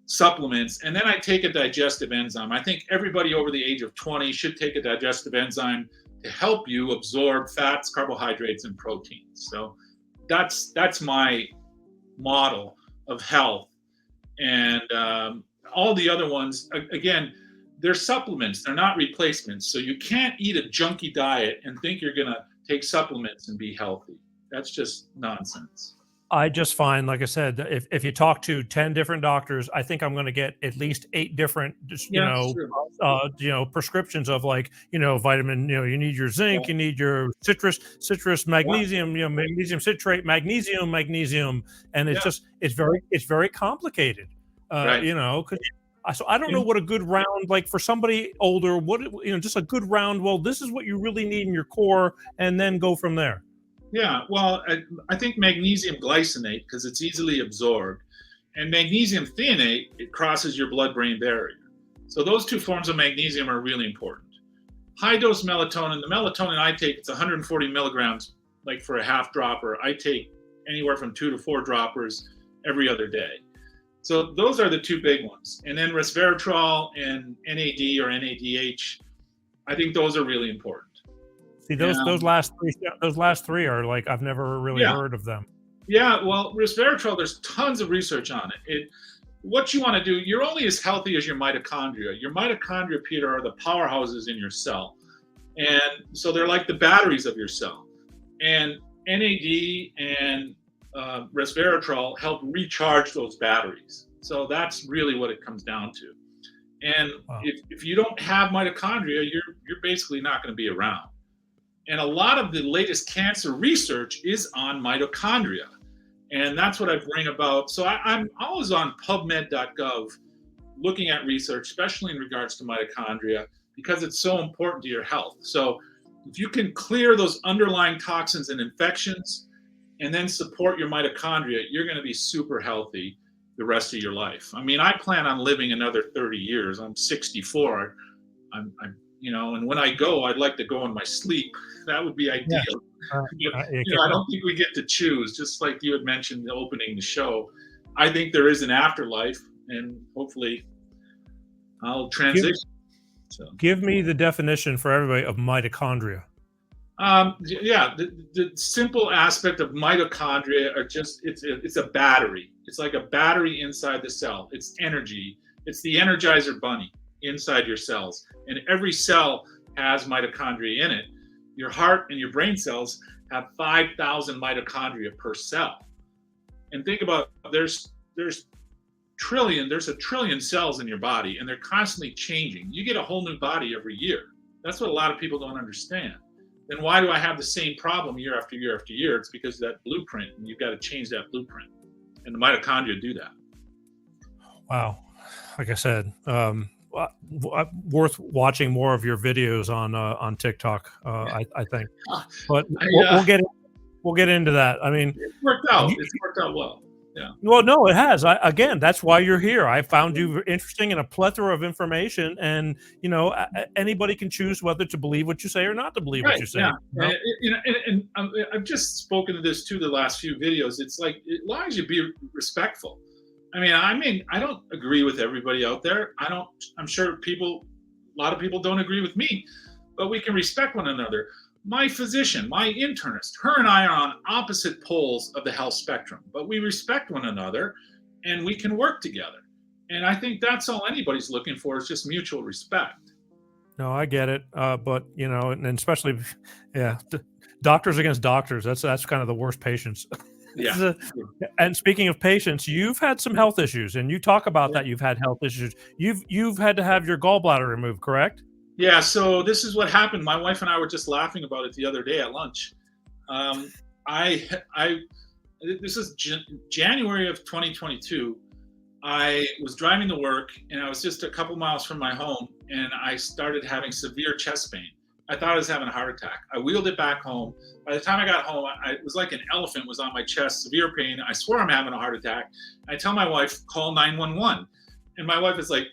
supplements. And then I take a digestive enzyme. I think everybody over the age of 20 should take a digestive enzyme to help you absorb fats, carbohydrates, and proteins. So that's my model of health. And all the other ones, again, they're supplements, they're not replacements. So you can't eat a junky diet and think you're going to take supplements and be healthy. That's just nonsense. I just find, like I said, if you talk to 10 different doctors, I think I'm going to get at least 8 different, prescriptions of vitamin, you need your zinc, you need your citrus, magnesium, magnesium citrate, magnesium. And it's very complicated, so I don't know what a good round, like for somebody older, just a good round, well, this is what you really need in your core, and then go from there. Yeah, well, I think magnesium glycinate, because it's easily absorbed, and magnesium threonate, it crosses your blood-brain barrier. So those 2 forms of magnesium are really important. High-dose melatonin, the melatonin I take, it's 140 milligrams, like for a half dropper. I take anywhere from 2 to 4 droppers every other day. So those are the 2 big ones. And then resveratrol and NAD or NADH, I think those are really important. See, those last 3 are like, I've never really heard of them. Yeah, well, resveratrol, there's tons of research on it. What you want to do, you're only as healthy as your mitochondria. Your mitochondria, Peter, are the powerhouses in your cell. And so they're like the batteries of your cell. And NAD and resveratrol help recharge those batteries. So that's really what it comes down to. And Wow. if you don't have mitochondria, you're basically not going to be around. And a lot of the latest cancer research is on mitochondria. And that's what I bring about. So I'm always on PubMed.gov looking at research, especially in regards to mitochondria, because it's so important to your health. So if you can clear those underlying toxins and infections and then support your mitochondria, you're going to be super healthy the rest of your life. I mean, I plan on living another 30 years. I'm 64. I'm and when I go, I'd like to go in my sleep. That would be ideal. I don't think we get to choose, just like you had mentioned opening the show. I think there is an afterlife, and hopefully I'll transition. Give me the definition for everybody of mitochondria. The simple aspect of mitochondria are just it's a battery. It's like a battery inside the cell. It's energy. It's the Energizer bunny inside your cells, and every cell has mitochondria in it. Your heart and your brain cells have 5,000 mitochondria per cell. And think about there's a trillion cells in your body, and they're constantly changing. You get a whole new body every year. That's what a lot of people don't understand. Then why do I have the same problem year after year after year? It's because of that blueprint, and you've got to change that blueprint. And the mitochondria do that. Wow. Like I said, worth watching more of your videos on TikTok. I think, but we'll get into that. I mean, it's worked out. It's worked out well. Yeah. Well, no, it has. Again, that's why you're here. I found you interesting and a plethora of information, and anybody can choose whether to believe what you say or not to believe what you say. Yeah. And I've just spoken to this too the last few videos. It's like, as long as you be respectful. I mean, I don't agree with everybody out there. I'm sure a lot of people don't agree with me, but we can respect one another. My physician, my internist, her and I are on opposite poles of the health spectrum, but we respect one another and we can work together. And I think that's all anybody's looking for, is just mutual respect. No, I get it. But, and especially, doctors against doctors, that's kind of the worst patients. Yeah. And speaking of patients, you've had some health issues, and you talk about that. You've had health issues. You've had to have your gallbladder removed, correct? Yeah. So this is what happened. My wife and I were just laughing about it the other day at lunch. This is January of 2022. I was driving to work, and I was just a couple miles from my home, and I started having severe chest pain. I thought I was having a heart attack. I wheeled it back home. By the time I got home, it was like an elephant was on my chest, severe pain. I swear I'm having a heart attack. I tell my wife, call 911. And my wife is like,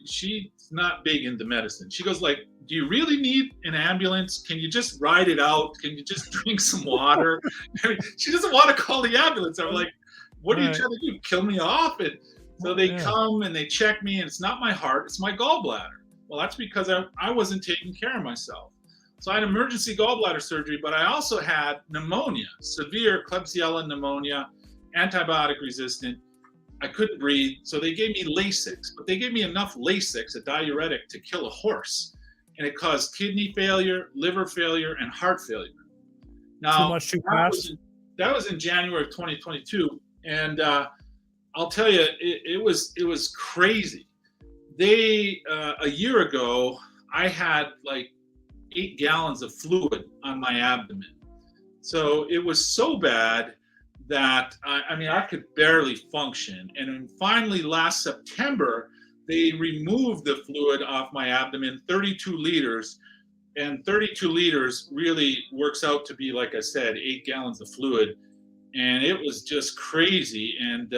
she's not big into medicine. She goes like, do you really need an ambulance? Can you just ride it out? Can you just drink some water? I mean, she doesn't want to call the ambulance. I'm like, what are you trying to do? Kill me off? And so they come and they check me, and it's not my heart, it's my gallbladder. Well, that's because I wasn't taking care of myself. So I had emergency gallbladder surgery, but I also had pneumonia, severe Klebsiella pneumonia, antibiotic resistant. I couldn't breathe, so they gave me Lasix, but they gave me enough Lasix, a diuretic, to kill a horse. And it caused kidney failure, liver failure, and heart failure. Now, too much too fast. That was in January of 2022. And I'll tell you, it was crazy. A year ago, I had like 8 gallons of fluid on my abdomen. So it was so bad that I could barely function. And then finally last September, they removed the fluid off my abdomen, 32 liters. And 32 liters really works out to be, like I said, 8 gallons of fluid. And it was just crazy. And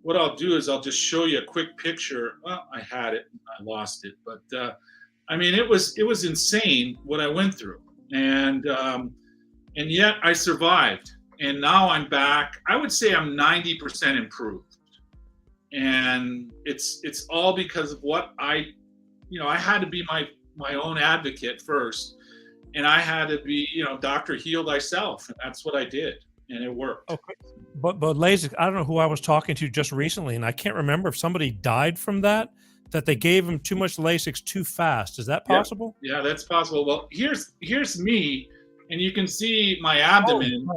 what I'll do is I'll just show you a quick picture. Well, I had it, I lost it, but it was insane what I went through, and yet I survived, and now I'm back. I would say I'm 90% improved, and it's all because of what I had to be my own advocate first, and I had to be doctor heal thyself, and that's what I did. And it worked. Okay. But Lasix, I don't know who I was talking to just recently, and I can't remember if somebody died from that they gave him too much Lasix too fast. Is that possible? Yeah, that's possible. Well, here's me, and you can see my abdomen.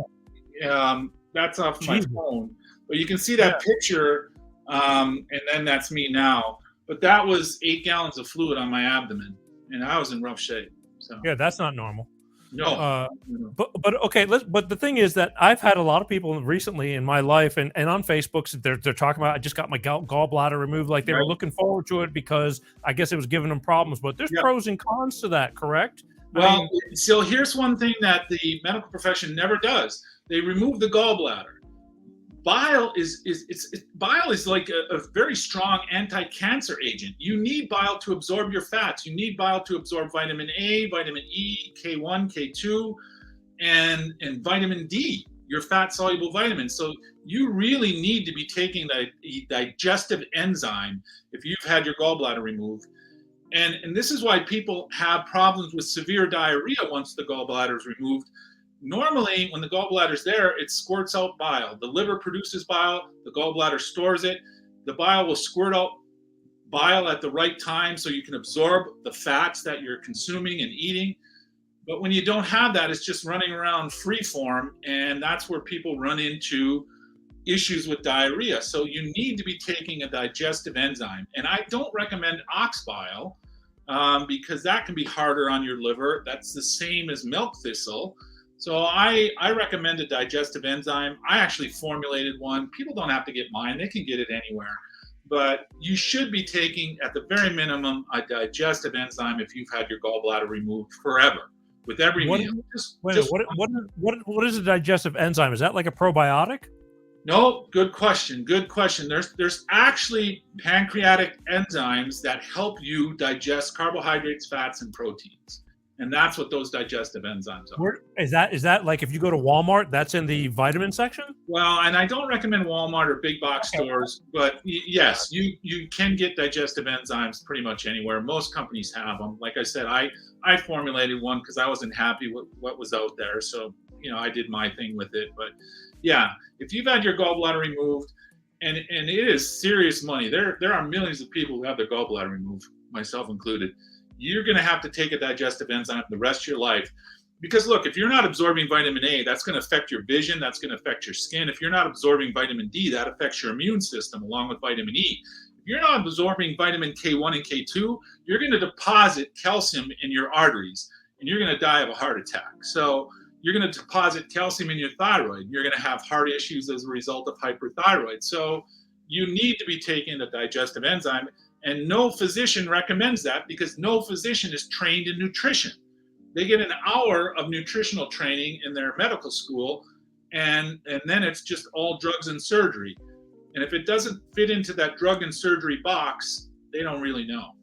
That's off my phone, but you can see that picture, and then that's me now. but that was 8 gallons of fluid on my abdomen, and I was in rough shape. So Yeah, that's not normal. no. But okay, but the thing is that I've had a lot of people recently in my life and on Facebook, they're talking about, I just got my gallbladder removed, like they were looking forward to it because I guess it was giving them problems. But there's pros and cons to that, correct? Well, so here's one thing that the medical profession never does: they remove the gallbladder. Bile is like a very strong anti-cancer agent. You need bile to absorb your fats. You need bile to absorb vitamin A, vitamin E, K1, K2, and vitamin D, your fat-soluble vitamins. So you really need to be taking the digestive enzyme if you've had your gallbladder removed. And this is why people have problems with severe diarrhea once the gallbladder is removed. Normally, when the gallbladder's there, it squirts out bile. The liver produces bile, the gallbladder stores it. The bile will squirt out bile at the right time so you can absorb the fats that you're consuming and eating. But when you don't have that, it's just running around free form, and that's where people run into issues with diarrhea. So you need to be taking a digestive enzyme. And I don't recommend ox bile because that can be harder on your liver. That's the same as milk thistle. So I recommend a digestive enzyme. I actually formulated one. People don't have to get mine. They can get it anywhere. But you should be taking, at the very minimum, a digestive enzyme if you've had your gallbladder removed forever with every meal. What is a digestive enzyme? Is that like a probiotic? No, good question. Good question. There's actually pancreatic enzymes that help you digest carbohydrates, fats, and proteins. And that's what those digestive enzymes are. Is that like if you go to Walmart, that's in the vitamin section? Well, and I don't recommend Walmart or big box stores, but yes, you can get digestive enzymes pretty much anywhere. Most companies have them. Like I said, I formulated one because I wasn't happy with what was out there. So, I did my thing with it. But yeah, if you've had your gallbladder removed, and it is serious money. There are millions of people who have their gallbladder removed, myself included. You're going to have to take a digestive enzyme the rest of your life. Because look, if you're not absorbing vitamin A, that's going to affect your vision, that's going to affect your skin. If you're not absorbing vitamin D, that affects your immune system along with vitamin E. If you're not absorbing vitamin K1 and K2, you're going to deposit calcium in your arteries and you're going to die of a heart attack. So you're going to deposit calcium in your thyroid. You're going to have heart issues as a result of hyperthyroid. So you need to be taking a digestive enzyme. And no physician recommends that because no physician is trained in nutrition. They get an hour of nutritional training in their medical school, and then it's just all drugs and surgery. And if it doesn't fit into that drug and surgery box, they don't really know.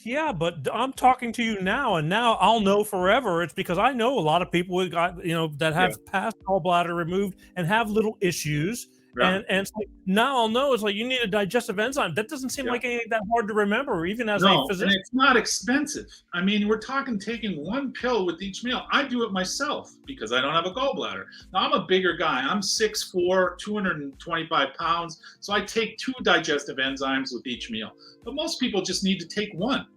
Yeah, but I'm talking to you now, and now I'll know forever. It's because I know a lot of people who got, that have past gallbladder removed and have little issues. Yeah. And it's like, now I'll know. It's like you need a digestive enzyme. That doesn't seem like anything that hard to remember, even as a physician. And it's not expensive. I mean, we're talking taking one pill with each meal. I do it myself because I don't have a gallbladder. Now, I'm a bigger guy. I'm 6'4", 225 pounds. So I take 2 digestive enzymes with each meal. But most people just need to take one.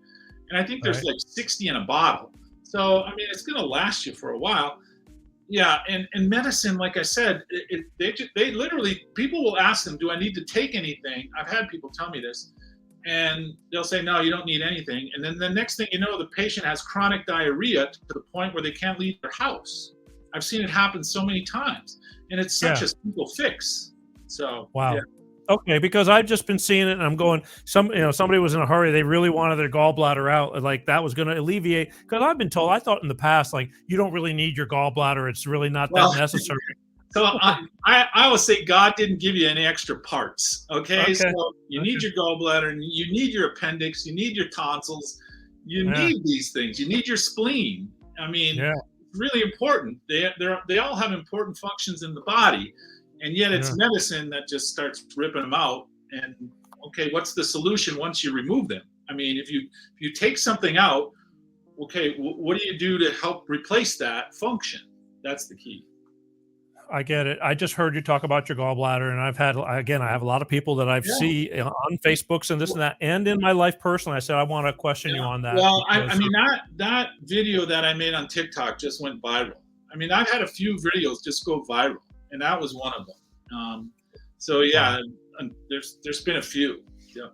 And I think there's like 60 in a bottle. So, I mean, it's going to last you for a while. Yeah, and medicine, like I said, they literally, people will ask them, do I need to take anything? I've had people tell me this, and they'll say, no, you don't need anything. And then the next thing you know, the patient has chronic diarrhea to the point where they can't leave their house. I've seen it happen so many times, and it's such a simple fix. So, wow. Yeah. Okay, because I've just been seeing it, and I'm going. Somebody was in a hurry. They really wanted their gallbladder out, and like that was going to alleviate. Because I've been told, I thought in the past, like you don't really need your gallbladder. It's really not that necessary. So I always say God didn't give you any extra parts. Okay? So you need your gallbladder, and you need your appendix, you need your tonsils, you need these things. You need your spleen. I mean, it's really important. They all have important functions in the body. And yet it's medicine that just starts ripping them out. And okay, what's the solution once you remove them? I mean, if you take something out, okay, what do you do to help replace that function? That's the key. I get it. I just heard you talk about your gallbladder, and I have a lot of people that I've see on Facebooks and this and that, and in my life personally. I said I want to question you on that. Well, I mean that video that I made on TikTok just went viral. I mean, I've had a few videos just go viral. And that was one of them. So yeah, there's been a few. Yeah.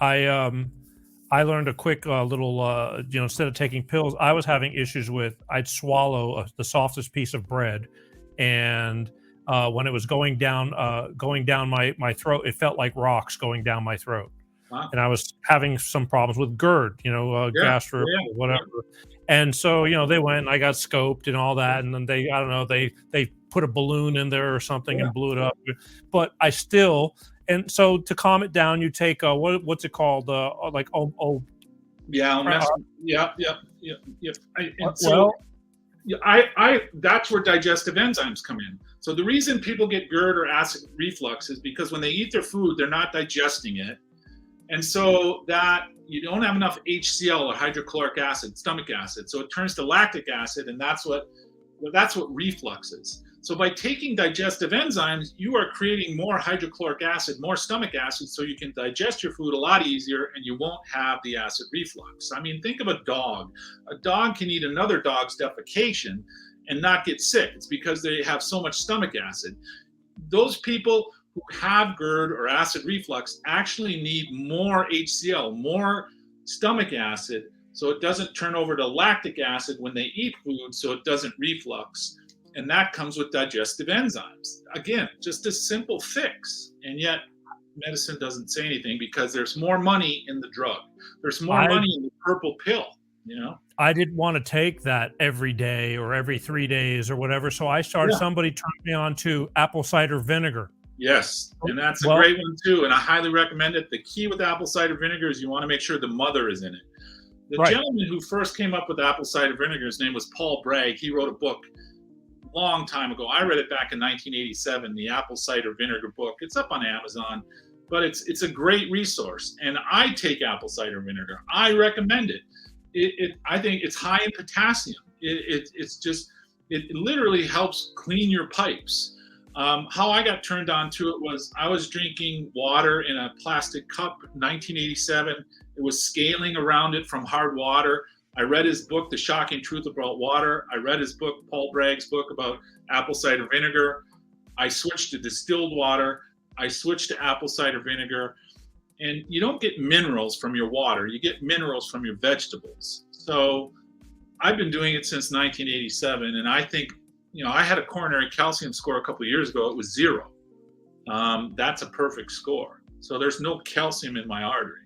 I learned a quick little, instead of taking pills, I was having issues with, I'd swallow the softest piece of bread. And when it was going down my throat, it felt like rocks going down my throat. Wow. And I was having some problems with GERD, gastro, whatever. And so, they went and I got scoped and all that. And then I don't know, they put a balloon in there or something and blew it up. But I still, and so to calm it down, you take what's it called? That's where digestive enzymes come in. So the reason people get GERD or acid reflux is because when they eat their food, they're not digesting it. And so that you don't have enough HCl or hydrochloric acid, stomach acid. So it turns to lactic acid, and that's what reflux is. So by taking digestive enzymes, you are creating more hydrochloric acid, more stomach acid, so you can digest your food a lot easier and you won't have the acid reflux. I mean, think of a dog. A dog can eat another dog's defecation and not get sick. It's because they have so much stomach acid. Those people who have GERD or acid reflux actually need more HCl, more stomach acid, so it doesn't turn over to lactic acid when they eat food, so it doesn't reflux. And that comes with digestive enzymes. Again, just a simple fix. And yet medicine doesn't say anything because there's more money in the drug. There's more money in the purple pill, I didn't want to take that every day or every 3 days or whatever. So I started, somebody turned me on to apple cider vinegar. Yes, and that's a great one too. And I highly recommend it. The key with apple cider vinegar is you want to make sure the mother is in it. The gentleman who first came up with apple cider vinegar, his name was Paul Bragg. He wrote a book long time ago. I read it back in 1987, the apple cider vinegar book. It's up on Amazon, but it's a great resource. And I take apple cider vinegar. I recommend it. I think it's high in potassium. It literally helps clean your pipes. How I got turned on to it was I was drinking water in a plastic cup, 1987. It was scaling around it from hard water. I read his book, The Shocking Truth About Water. I read his book, Paul Bragg's book about apple cider vinegar. I switched to distilled water. I switched to apple cider vinegar. And you don't get minerals from your water. You get minerals from your vegetables. So I've been doing it since 1987. And I think, I had a coronary calcium score a couple of years ago. It was 0. That's a perfect score. So there's no calcium in my arteries.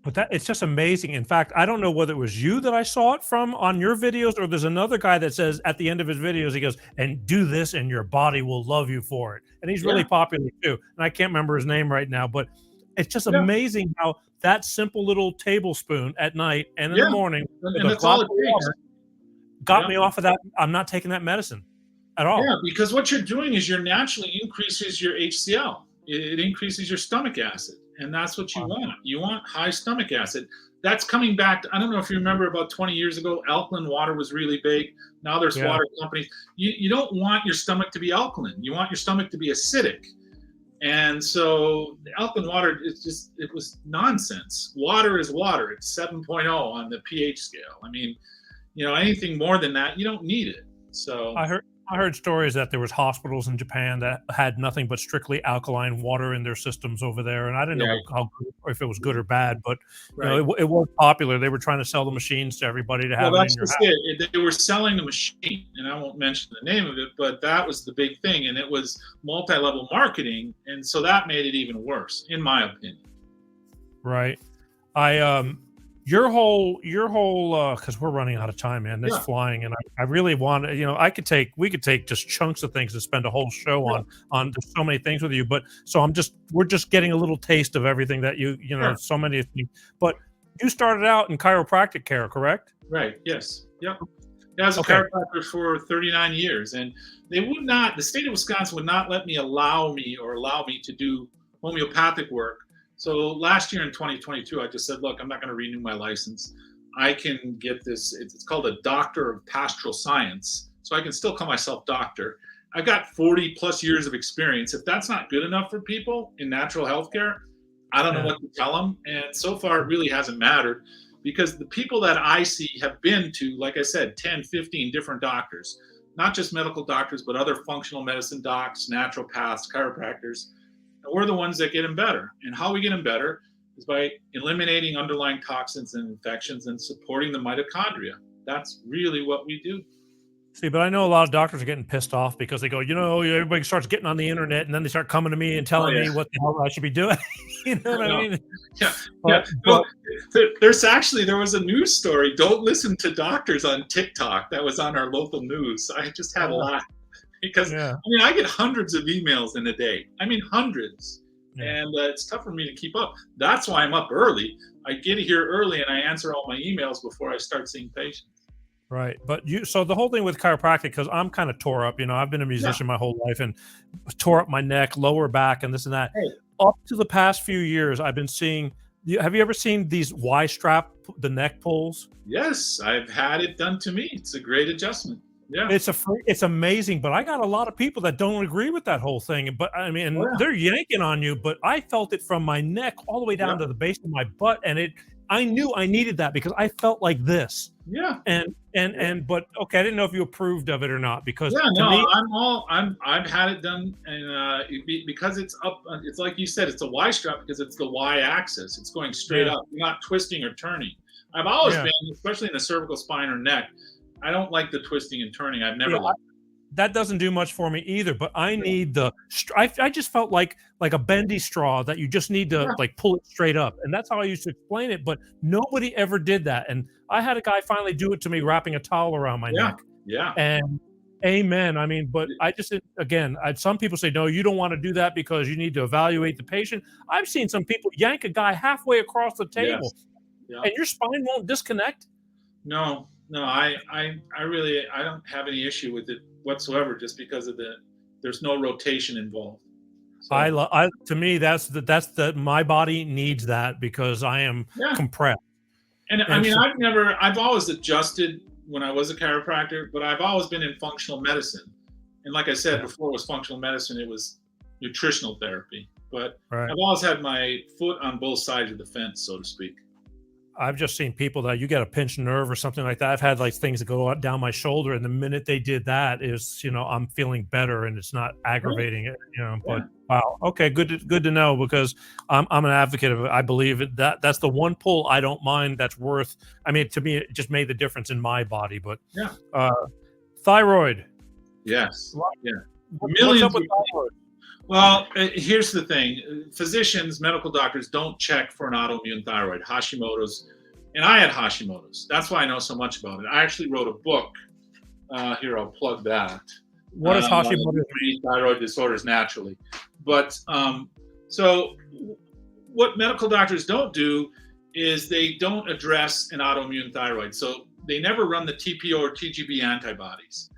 But it's just amazing. In fact, I don't know whether it was you that I saw it from on your videos, or there's another guy that says at the end of his videos, he goes, and do this and your body will love you for it. And he's really popular too. And I can't remember his name right now, but it's just amazing how that simple little tablespoon at night and in the morning and that's all it takes. Got me off of that. I'm not taking that medicine at all. Yeah, because what you're doing is you're naturally increases your HCl. It increases your stomach acid. And that's what you want. You want high stomach acid. That's coming back to, I don't know if you remember about 20 years ago, alkaline water was really big. Now there's water companies. You don't want your stomach to be alkaline. You want your stomach to be acidic. And so the alkaline water, it was nonsense. Water is water. It's 7.0 on the pH scale. I mean, anything more than that, you don't need it. So I heard stories that there was hospitals in Japan that had nothing but strictly alkaline water in their systems over there, and I didn't know if it was good or bad, but it was popular. They were trying to sell the machines to everybody to have it in your house. They were selling the machine, and I won't mention the name of it, but that was the big thing, and it was multi-level marketing, and so that made it even worse, in my opinion. Right. Your whole, because we're running out of time, man. It's flying, and I really want to. We could take just chunks of things and spend a whole show on. There's so many things with you, but so we're just getting a little taste of everything that so many things. But you started out in chiropractic care, correct? Right. Yes. Yep. I was a chiropractor for 39 years, and the state of Wisconsin would not allow me to do homeopathic work. So last year in 2022, I just said, look, I'm not going to renew my license. I can get this. It's called a doctor of pastoral science. So I can still call myself doctor. I've got 40 plus years of experience. If that's not good enough for people in natural healthcare, I don't know what to tell them. And so far, it really hasn't mattered because the people that I see have been to, like I said, 10, 15 different doctors, not just medical doctors, but other functional medicine docs, naturopaths, chiropractors. And we're the ones that get them better. And how we get them better is by eliminating underlying toxins and infections and supporting the mitochondria. That's really what we do. See, but I know a lot of doctors are getting pissed off because they go, everybody starts getting on the internet and then they start coming to me and telling me what the hell I should be doing. You know what I mean? Yeah. But, Well, there was a news story. Don't listen to doctors on TikTok. That was on our local news. I just had a laugh because I get hundreds of emails in a day. I mean, hundreds. Yeah. And it's tough for me to keep up. That's why I'm up early. I get here early and I answer all my emails before I start seeing patients. Right. But so the whole thing with chiropractic, because I'm kind of tore up, I've been a musician my whole life and tore up my neck, lower back, and this and that. Hey. Up to the past few years, I've been seeing, have you ever seen these Y strap, the neck pulls? Yes, I've had it done to me. It's a great adjustment. Yeah. It's amazing, but I got a lot of people that don't agree with that whole thing. But I mean, they're yanking on you, but I felt it from my neck all the way down to the base of my butt. And I knew I needed that because I felt like this. Yeah. But okay, I didn't know if you approved of it or not because I've had it done, and because it's up, it's like you said, it's a Y strap because it's the Y axis. It's going straight up. You're not twisting or turning. I've always been, especially in the cervical spine or neck, I don't like the twisting and turning. I've never liked it. That doesn't do much for me either, but I need I just felt like a bendy straw that you just need to like pull it straight up. And that's how I used to explain it, but nobody ever did that. And I had a guy finally do it to me, wrapping a towel around my neck. Yeah. And amen. I mean, but I just, again, some people say, no, you don't want to do that because you need to evaluate the patient. I've seen some people yank a guy halfway across the table and your spine won't disconnect. No, I don't have any issue with it whatsoever, just because of there's no rotation involved. So, to me, that's my body needs that because I am compressed. And I mean, I've always adjusted when I was a chiropractor, but I've always been in functional medicine. And like I said, before it was functional medicine, it was nutritional therapy. But I've always had my foot on both sides of the fence, so to speak. I've just seen people that you get a pinched nerve or something like that. I've had like things that go down my shoulder, and the minute they did that is, I'm feeling better and it's not aggravating it, but wow. Okay. Good to know because I'm an advocate of it. I believe that's the one pull I don't mind. That's worth, to me, it just made the difference in my body, but thyroid. Yes. Yeah. What's up with thyroid? Well, here's the thing. Physicians, medical doctors don't check for an autoimmune thyroid, Hashimoto's. And I had Hashimoto's. That's why I know so much about it. I actually wrote a book. Here, I'll plug that. What does Hashimoto's mean? Thyroid disorders naturally. But so what medical doctors don't do is they don't address an autoimmune thyroid. So they never run the TPO or TGB antibodies.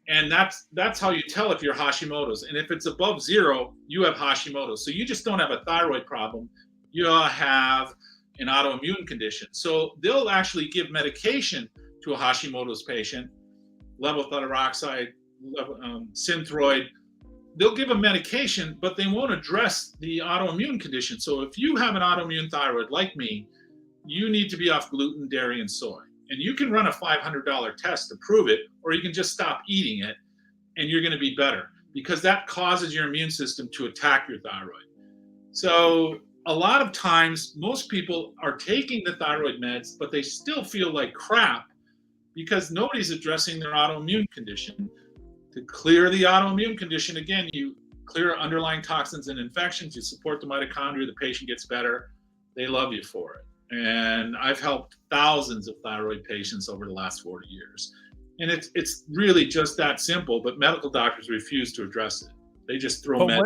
And that's how you tell if you're Hashimoto's. And if it's above 0, you have Hashimoto's. So you just don't have a thyroid problem. You have an autoimmune condition. So they'll actually give medication to a Hashimoto's patient, levothyroxide, Synthroid. They'll give a medication, but they won't address the autoimmune condition. So if you have an autoimmune thyroid like me, you need to be off gluten, dairy, and soy. And you can run a $500 test to prove it, or you can just stop eating it and you're going to be better because that causes your immune system to attack your thyroid. So a lot of times, most people are taking the thyroid meds, but they still feel like crap because nobody's addressing their autoimmune condition. To clear the autoimmune condition, again, you clear underlying toxins and infections, you support the mitochondria, the patient gets better, they love you for it. And I've helped thousands of thyroid patients over the last 40 years. And it's really just that simple, but medical doctors refuse to address it. They just throw meds.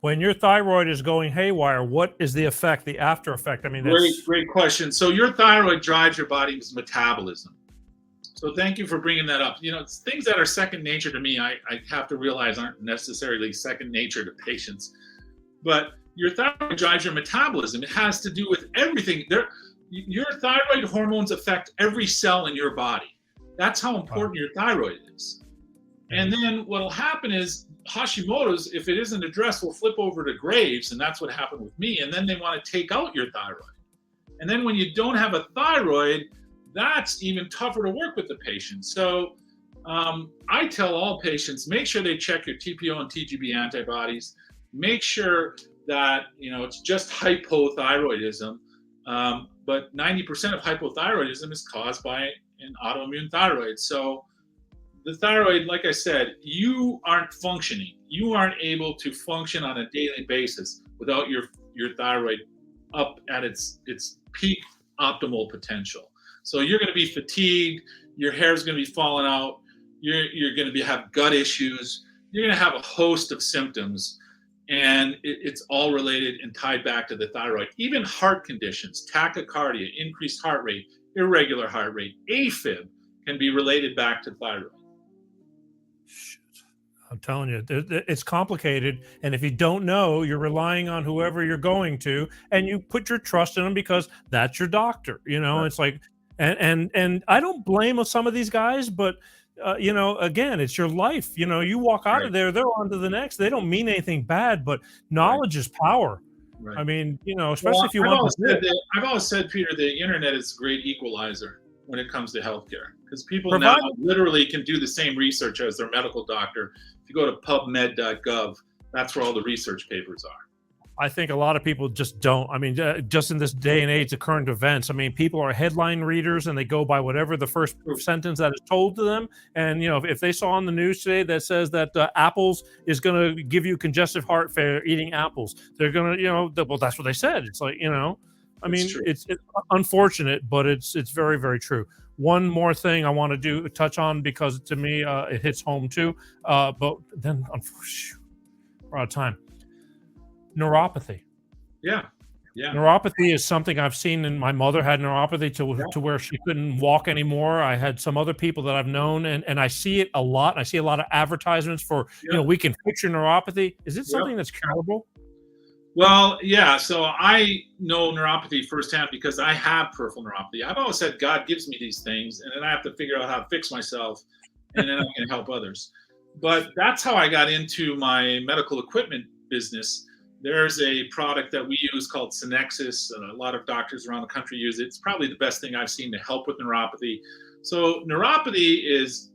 When your thyroid is going haywire, what is the effect, the after effect? Great question. So your thyroid drives your body's metabolism. So thank you for bringing that up. It's things that are second nature to me, I have to realize aren't necessarily second nature to patients. But your thyroid drives your metabolism. It has to do with everything. Your thyroid hormones affect every cell in your body. That's how important your thyroid is. And then what will happen is Hashimoto's, if it isn't addressed, will flip over to Graves, and that's what happened with me. And then they want to take out your thyroid. And then when you don't have a thyroid, that's even tougher to work with the patient. So I tell all patients, make sure they check your TPO and TGB antibodies. Make sure that, it's just hypothyroidism. But 90% of hypothyroidism is caused by an autoimmune thyroid. So the thyroid, like I said, you aren't functioning. You aren't able to function on a daily basis without your thyroid up at its peak optimal potential. So you're going to be fatigued. Your hair is going to be falling out. You're going to have gut issues. You're going to have a host of symptoms, and it's all related and tied back to the thyroid. Even heart conditions, tachycardia, increased heart rate, irregular heart rate, AFib can be related back to thyroid. I'm telling you, it's complicated. And if you don't know, you're relying on whoever you're going to, and you put your trust in them because that's your doctor. Right. It's like, and I don't blame some of these guys, but again, it's your life. You walk out of there, they're on to the next. They don't mean anything bad, but knowledge is power. Right. I mean, especially if you want to. I've always said, Peter, the internet is a great equalizer when it comes to healthcare, because people now literally can do the same research as their medical doctor. If you go to pubmed.gov, that's where all the research papers are. I think a lot of people just don't. I mean, just in this day and age of current events, I mean, people are headline readers and they go by whatever the first sentence that is told to them. And, if they saw on the news today that says that apples is going to give you congestive heart failure eating apples, they're going to, well, that's what they said. It's like, I mean, it's unfortunate, but it's very, very true. One more thing I want to touch on, because to me, it hits home too. But then we're out of time. Neuropathy. Yeah. Neuropathy is something I've seen, and my mother had neuropathy to where she couldn't walk anymore. I had some other people that I've known, and I see it a lot. I see a lot of advertisements for, we can fix your neuropathy. Is it something that's curable? Well, yeah. So I know neuropathy firsthand because I have peripheral neuropathy. I've always said God gives me these things, and then I have to figure out how to fix myself, and then I can help others. But that's how I got into my medical equipment business. There's a product that we use called Synexus, and a lot of doctors around the country use it. It's probably the best thing I've seen to help with neuropathy. So neuropathy is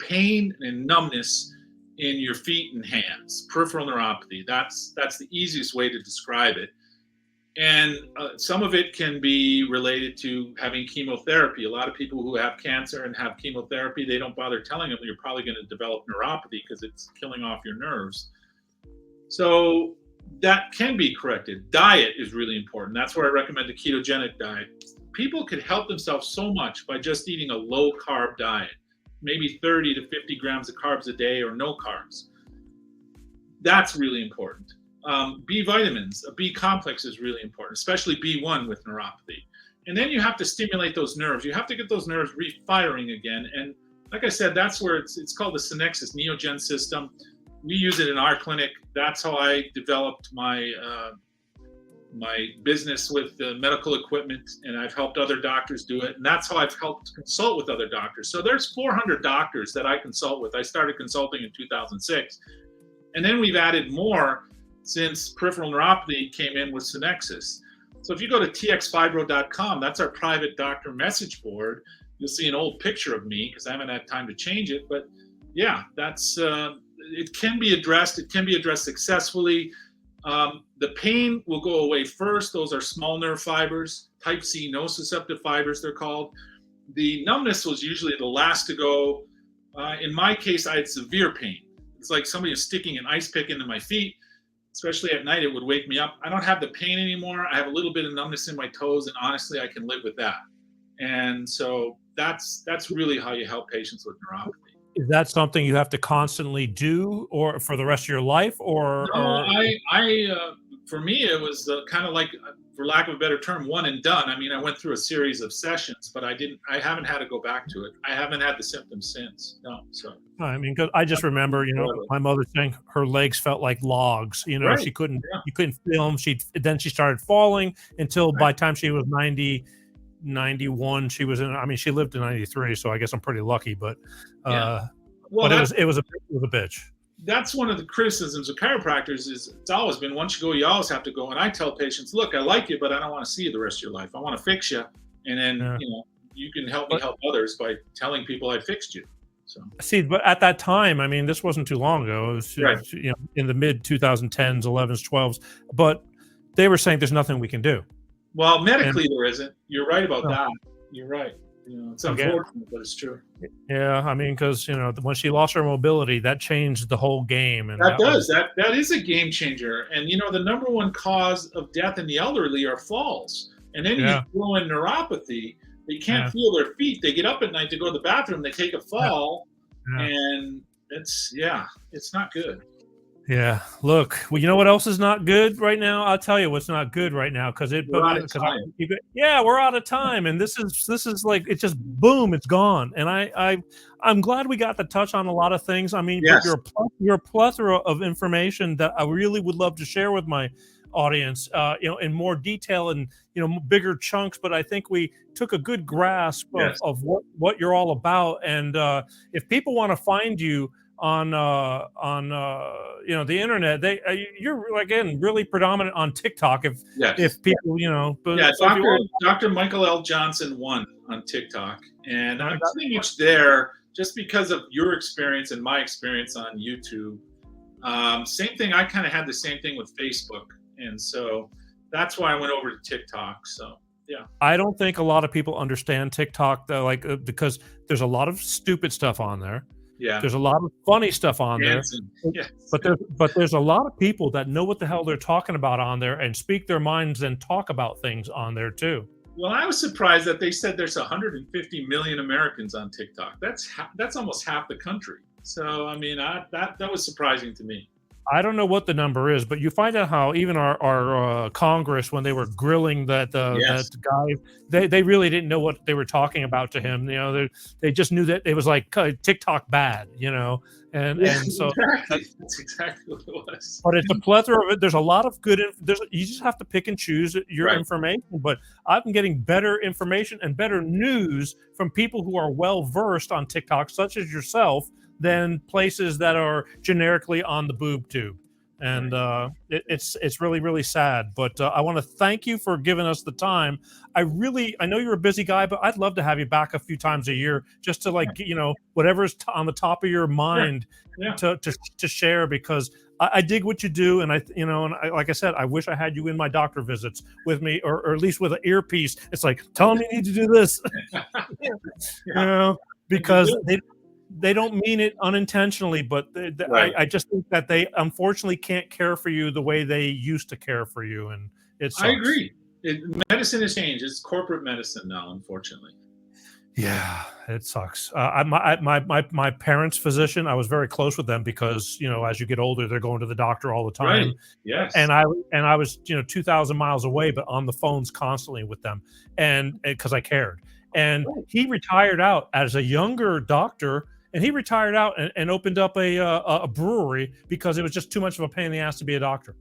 pain and numbness in your feet and hands, peripheral neuropathy. That's the easiest way to describe it. And some of it can be related to having chemotherapy. A lot of people who have cancer and have chemotherapy, they don't bother telling them you're probably going to develop neuropathy because it's killing off your nerves. So that can be corrected. Diet is really important. That's where I recommend a ketogenic diet. People could help themselves so much by just eating a low carb diet, maybe 30 to 50 grams of carbs a day or no carbs. That's really important. B vitamins, a B complex is really important, especially B1 with neuropathy. And then you have to stimulate those nerves. You have to get those nerves refiring again. And like I said, that's where it's called the Synexus Neogen system. We use it in our clinic. That's how I developed my business with the medical equipment, and I've helped other doctors do it. And that's how I've helped consult with other doctors. So there's 400 doctors that I consult with. I started consulting in 2006. And then we've added more since peripheral neuropathy came in with Synexus. So if you go to txfibro.com, that's our private doctor message board. You'll see an old picture of me because I haven't had time to change it. But yeah, that's it can be addressed. It can be addressed successfully. The pain will go away first. Those are small nerve fibers, type C nociceptive fibers, they're called. The numbness was usually the last to go. In my case, I had severe pain. It's like somebody was sticking an ice pick into my feet, especially at night. It would wake me up. I don't have the pain anymore. I have a little bit of numbness in my toes, and honestly, I can live with that. And so that's really how you help patients with neuropathy. Is that something you have to constantly do, or for the rest of your life, or? No, for me, it was kind of like, for lack of a better term, one and done. I mean, I went through a series of sessions, but I haven't had to go back to it. I haven't had the symptoms since. No, so. I mean, because I just remember, my mother saying her legs felt like logs. Right. She couldn't, you couldn't feel them. She started falling until by the time she was 90, 91, she was in. I mean, she lived to 93, so I guess I'm pretty lucky. But, well, but it was a bitch. That's one of the criticisms of chiropractors. Is it's always been, once you go, you always have to go. And I tell patients, look, I like you, but I don't want to see you the rest of your life. I want to fix you, and then you can help me help others by telling people I fixed you. So See, but at that time, I mean, this wasn't too long ago. It was, Right. you know, in the mid 2010s, 11s, 12s. But they were saying there's nothing we can do. well, And medically there isn't. You're right about well, that. You're right. It's again, unfortunate, but it's true. yeah, I mean, because when she lost her mobility, that changed the whole game, and That that was that is a game changer. And the number one cause of death in the elderly are falls. And then you yeah, throw in neuropathy. They can't yeah, feel their feet. They get up at night to go to the bathroom. They take a yeah, fall, yeah. and it's not good. Yeah. Look, well, you know what else is not good right now? I'll tell you what's not good right now because We're out of time. yeah, we're out of time, and this is like it's just boom, it's gone. And I'm glad we got to touch on a lot of things. I mean, but Yes. you're a plethora of information that I really would love to share with my audience, in more detail and bigger chunks. But I think we took a good grasp Yes. of what you're all about. And if people want to find you on the internet, you're again really predominant on TikTok. Yes. If people but Yeah, so if you want, Dr. Michael L. Johnson 1 on TikTok. And I'm that- pretty much there just because of your experience and my experience on YouTube. Same thing, I kind of had the same thing with Facebook. And so that's why I went over to TikTok. So, yeah. I don't think a lot of people understand TikTok though, because there's a lot of stupid stuff on there. Yeah. There's a lot of funny stuff on Dancing. there, Yes. but there's a lot of people that know what the hell they're talking about on there and speak their minds and talk about things on there too. Well, I was surprised that they said there's 150 million Americans on TikTok. That's almost half the country. So, I mean, that was surprising to me. I don't know what the number is, but you find out how even our Congress, when they were grilling Yes. that guy, they really didn't know what they were talking about to him. They just knew that it was like TikTok bad, and Yeah, and so. exactly. That's exactly what it was. But it's a plethora of it. There's a lot of good. You just have to pick and choose your Right. information. But I've been getting better information and better news from people who are well versed on TikTok, such as yourself, than places that are generically on the boob tube. And it's really, really sad. But I want to thank you for giving us the time. I know you're a busy guy, but I'd love to have you back a few times a year just to whatever's on the top of your mind Yeah. to share, because I dig what you do. And like I said, I wish I had you in my doctor visits with me, or at least with an earpiece. It's like, tell them you need to do this, because they don't mean it unintentionally, but Right. I just think that they unfortunately can't care for you the way they used to care for you, and it sucks. I agree. Medicine has changed. It's corporate medicine now, unfortunately. Yeah, it sucks. My parents' physician, I was very close with them because as you get older, they're going to the doctor all the time. Right. Yes. And I was 2,000 miles away, but on the phones constantly with them, and because I cared. And he retired out as a younger doctor. And he retired out and opened up a brewery because it was just too much of a pain in the ass to be a doctor.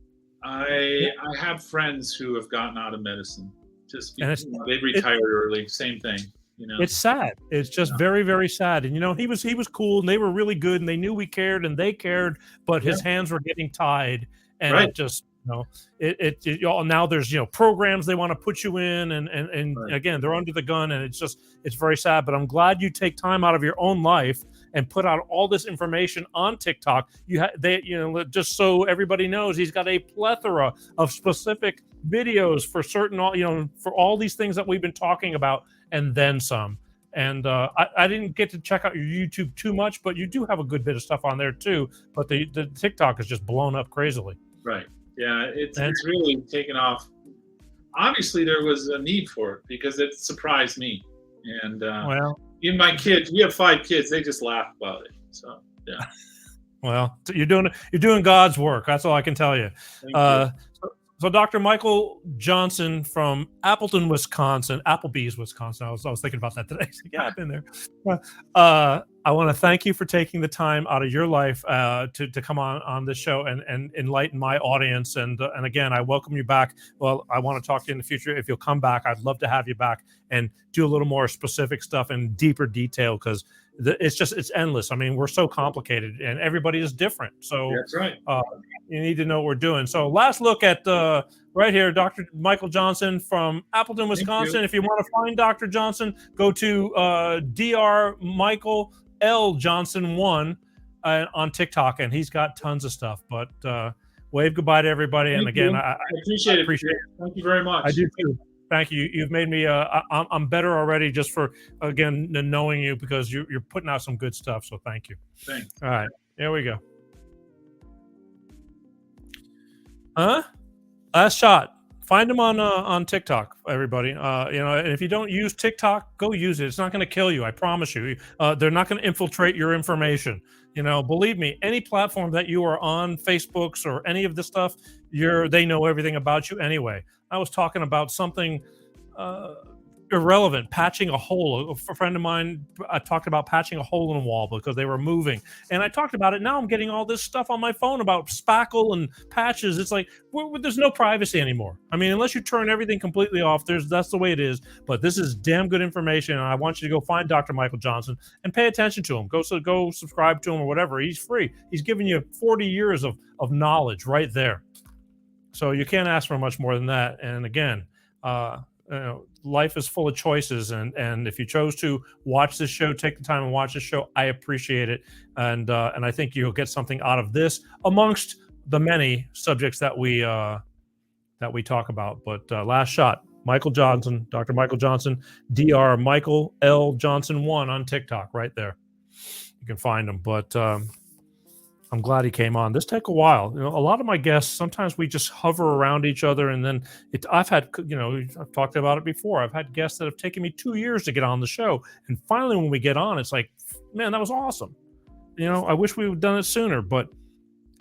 I have friends who have gotten out of medicine just And because they retired early. Same thing. It's sad. It's just very, very sad. And he was cool, and they were really good, and they knew we cared, and they cared, but his hands were getting tied, and Right. it just now there's programs they want to put you in, and Right. again, they're under the gun, and it's very sad. But I'm glad you take time out of your own life and put out all this information on TikTok. Just so everybody knows, he's got a plethora of specific videos for certain, for all these things that we've been talking about, and then some. And I didn't get to check out your YouTube too much, but you do have a good bit of stuff on there too. But the TikTok is just blown up crazily. Right. Yeah. It's really taken off. Obviously, there was a need for it because it surprised me. And Well, even my kids, we have 5 kids. They just laugh about it. So yeah. well, you're doing God's work. That's all I can tell you. Thank you. So Dr. Michael Johnson from Appleton, Wisconsin, Applebee's, Wisconsin. I was thinking about that today. Yeah, I've been there. I want to thank you for taking the time out of your life to come on this show and enlighten my audience. And again, I welcome you back. Well, I want to talk to you in the future. If you'll come back, I'd love to have you back and do a little more specific stuff in deeper detail, because it's endless. I mean, we're so complicated and everybody is different. So That's right. you need to know what we're doing. So last look at right here, Dr. Michael Johnson from Appleton, Wisconsin. If you want to find Dr. Johnson, go to drmichaeljohnson L Johnson 1 on TikTok, and he's got tons of stuff. But wave goodbye to everybody. And Thank again, you. I appreciate it. appreciate it. Thank you very much. I do too. Thank you. You've made me. I'm better already just for again knowing you, because you're putting out some good stuff. So thank you. Thanks. All right, here we go. Huh? Last shot. Find them on TikTok, everybody. And if you don't use TikTok, go use it. It's not going to kill you. I promise you. They're not going to infiltrate your information. Believe me, any platform that you are on, Facebooks or any of this stuff, they know everything about you anyway. I was talking about something irrelevant, patching a hole. A friend of mine talked about patching a hole in a wall because they were moving, and I talked about it. Now I'm getting all this stuff on my phone about spackle and patches. It's like there's no privacy anymore. I mean, unless you turn everything completely off, that's the way it is. But this is damn good information, and I want you to go find Dr. Michael Johnson and pay attention to him. Go subscribe to him or whatever. He's free. He's giving you 40 years of knowledge right there. So you can't ask for much more than that. And again, life is full of choices, and if you chose to watch this show, take the time and watch this show, I appreciate it, and I think you'll get something out of this amongst the many subjects that we talk about. But last shot, Michael Johnson, Dr. Michael Johnson, Dr. Michael L. Johnson 1 on TikTok, right there. You can find him. But I'm glad he came on. This took a while. A lot of my guests, sometimes we just hover around each other, and then I've talked about it before. I've had guests that have taken me 2 years to get on the show, and finally when we get on, it's like, man, that was awesome. I wish we would have done it sooner, but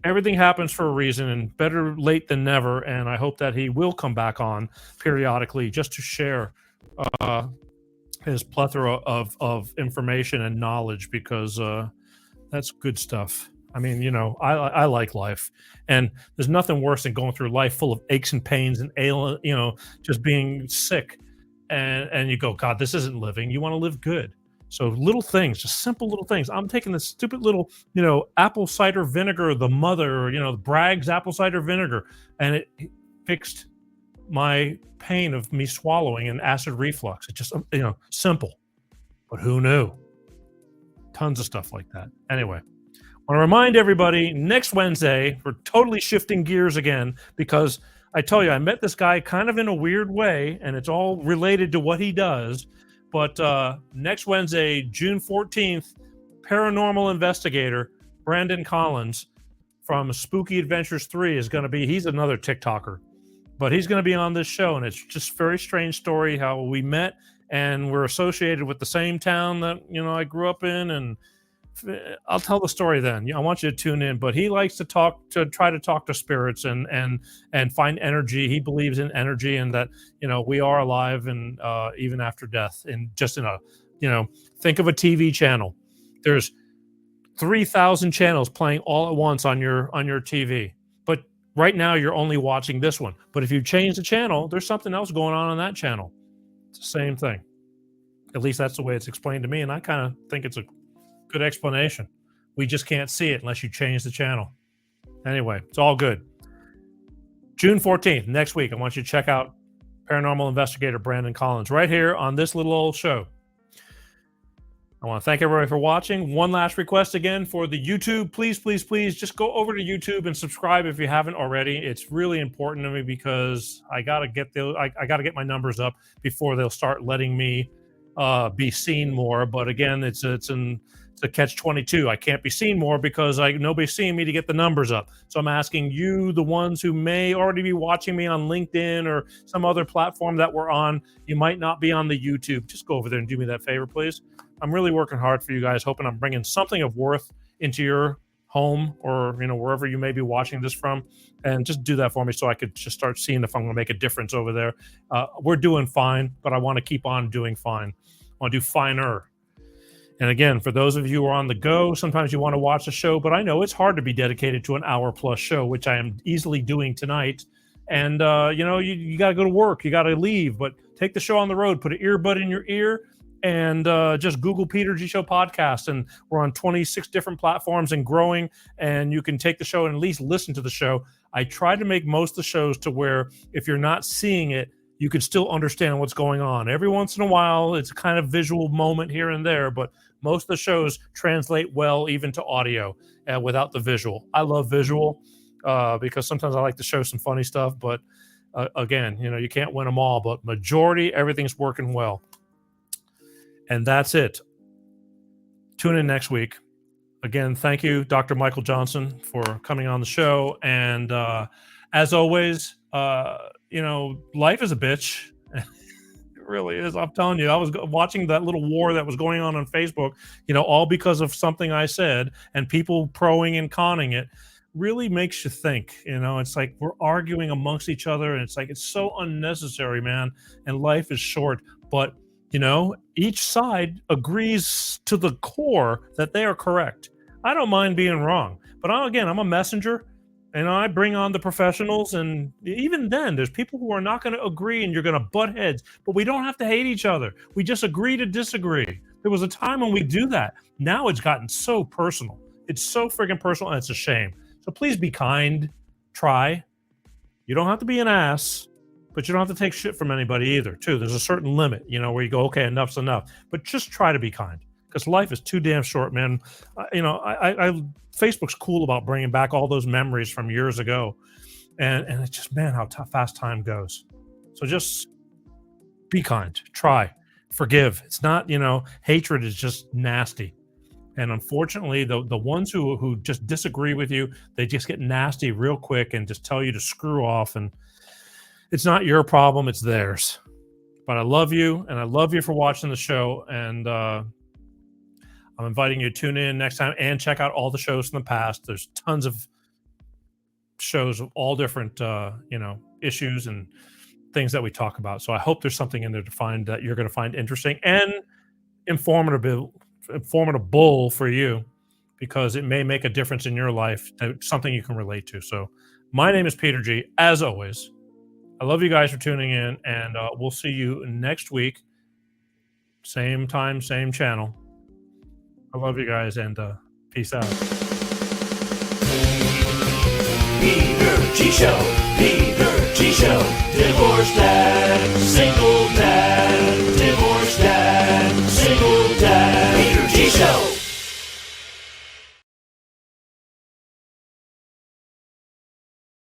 everything happens for a reason, and better late than never. And I hope that he will come back on periodically just to share his plethora of information and knowledge, because that's good stuff. I mean, I like life, and there's nothing worse than going through life full of aches and pains and just being sick, and you go, God, this isn't living. You want to live good. So little things, just simple little things. I'm taking this stupid little, apple cider vinegar, the mother, Bragg's apple cider vinegar, and it fixed my pain of me swallowing and acid reflux. It's just, simple, but who knew? Tons of stuff like that. Anyway. I want to remind everybody, next Wednesday, we're totally shifting gears again, because I tell you, I met this guy kind of in a weird way, and it's all related to what he does. But next Wednesday, June 14th, paranormal investigator Brandon Collins from Spooky Adventures 3 is going to be, he's another TikToker, but he's going to be on this show, and it's just a very strange story how we met, and we're associated with the same town that, I grew up in, and I'll tell the story then. I want you to tune in, but he likes to try to talk to spirits and find energy. He believes in energy, and that, we are alive, and even after death, and just in a, think of a TV channel. There's 3,000 channels playing all at once on your TV. But right now you're only watching this one. But if you change the channel, there's something else going on that channel. It's the same thing. At least that's the way it's explained to me, and I kind of think it's a good explanation. We just can't see it unless you change the channel. Anyway, it's all good. June 14th, next week, I want you to check out paranormal investigator Brandon Collins right here on this little old show. I want to thank everybody for watching. One last request again for the YouTube. Please, please, please just go over to YouTube and subscribe if you haven't already. It's really important to me, because I got to get my numbers up before they'll start letting me be seen more. But again, it's a catch-22. I can't be seen more because nobody's seeing me to get the numbers up. So I'm asking you, the ones who may already be watching me on LinkedIn or some other platform that we're on, you might not be on the YouTube. Just go over there and do me that favor, please. I'm really working hard for you guys, hoping I'm bringing something of worth into your home, or wherever you may be watching this from, and just do that for me so I could just start seeing if I'm going to make a difference over there. We're doing fine, but I want to keep on doing fine. I want to do finer. And again, for those of you who are on the go, sometimes you want to watch a show, but I know it's hard to be dedicated to an hour-plus show, which I am easily doing tonight. And, you got to go to work. You got to leave. But take the show on the road. Put an earbud in your ear and just Google PeterGShow podcast. And we're on 26 different platforms and growing. And you can take the show and at least listen to the show. I try to make most of the shows to where if you're not seeing it, you can still understand what's going on. Every once in a while, it's a kind of visual moment here and there, but Most of the shows translate well even to audio without the visual. I love visual because sometimes I like to show some funny stuff, but again, you can't win them all, but majority, everything's working well. And that's it. Tune in next week. Again, thank you, Dr. Michael Johnson, for coming on the show. And as always, life is a bitch. It really is. I'm telling you, I was watching that little war that was going on Facebook, all because of something I said, and people proing and conning it really makes you think. It's like we're arguing amongst each other, and it's like it's so unnecessary, man. And life is short. But each side agrees to the core that they are correct. I don't mind being wrong, but I'm a messenger, and I bring on the professionals. And even then, there's people who are not going to agree, and you're going to butt heads. But we don't have to hate each other. We just agree to disagree. There was a time when we do that. Now it's gotten so personal. It's so friggin' personal, and it's a shame. So please be kind. Try. You don't have to be an ass. But you don't have to take shit from anybody either, too. There's a certain limit, where you go, okay, enough's enough. But just try to be kind, because life is too damn short, man. Facebook's cool about bringing back all those memories from years ago. And it's just, man, how fast time goes. So just be kind. Try. Forgive. It's not, hatred is just nasty. And unfortunately, the ones who just disagree with you, they just get nasty real quick and just tell you to screw off. And it's not your problem, it's theirs. But I love you, and I love you for watching the show. And I'm inviting you to tune in next time and check out all the shows from the past. There's tons of shows of all different, issues and things that we talk about. So I hope there's something in there to find that you're going to find interesting and informative for you, because it may make a difference in your life, something you can relate to. So my name is Peter G. As always, I love you guys for tuning in, and we'll see you next week. Same time, same channel. I love you guys, and peace out. PeterGShow, PeterGShow, divorce dad, single dad, divorce dad, single dad, PeterGShow.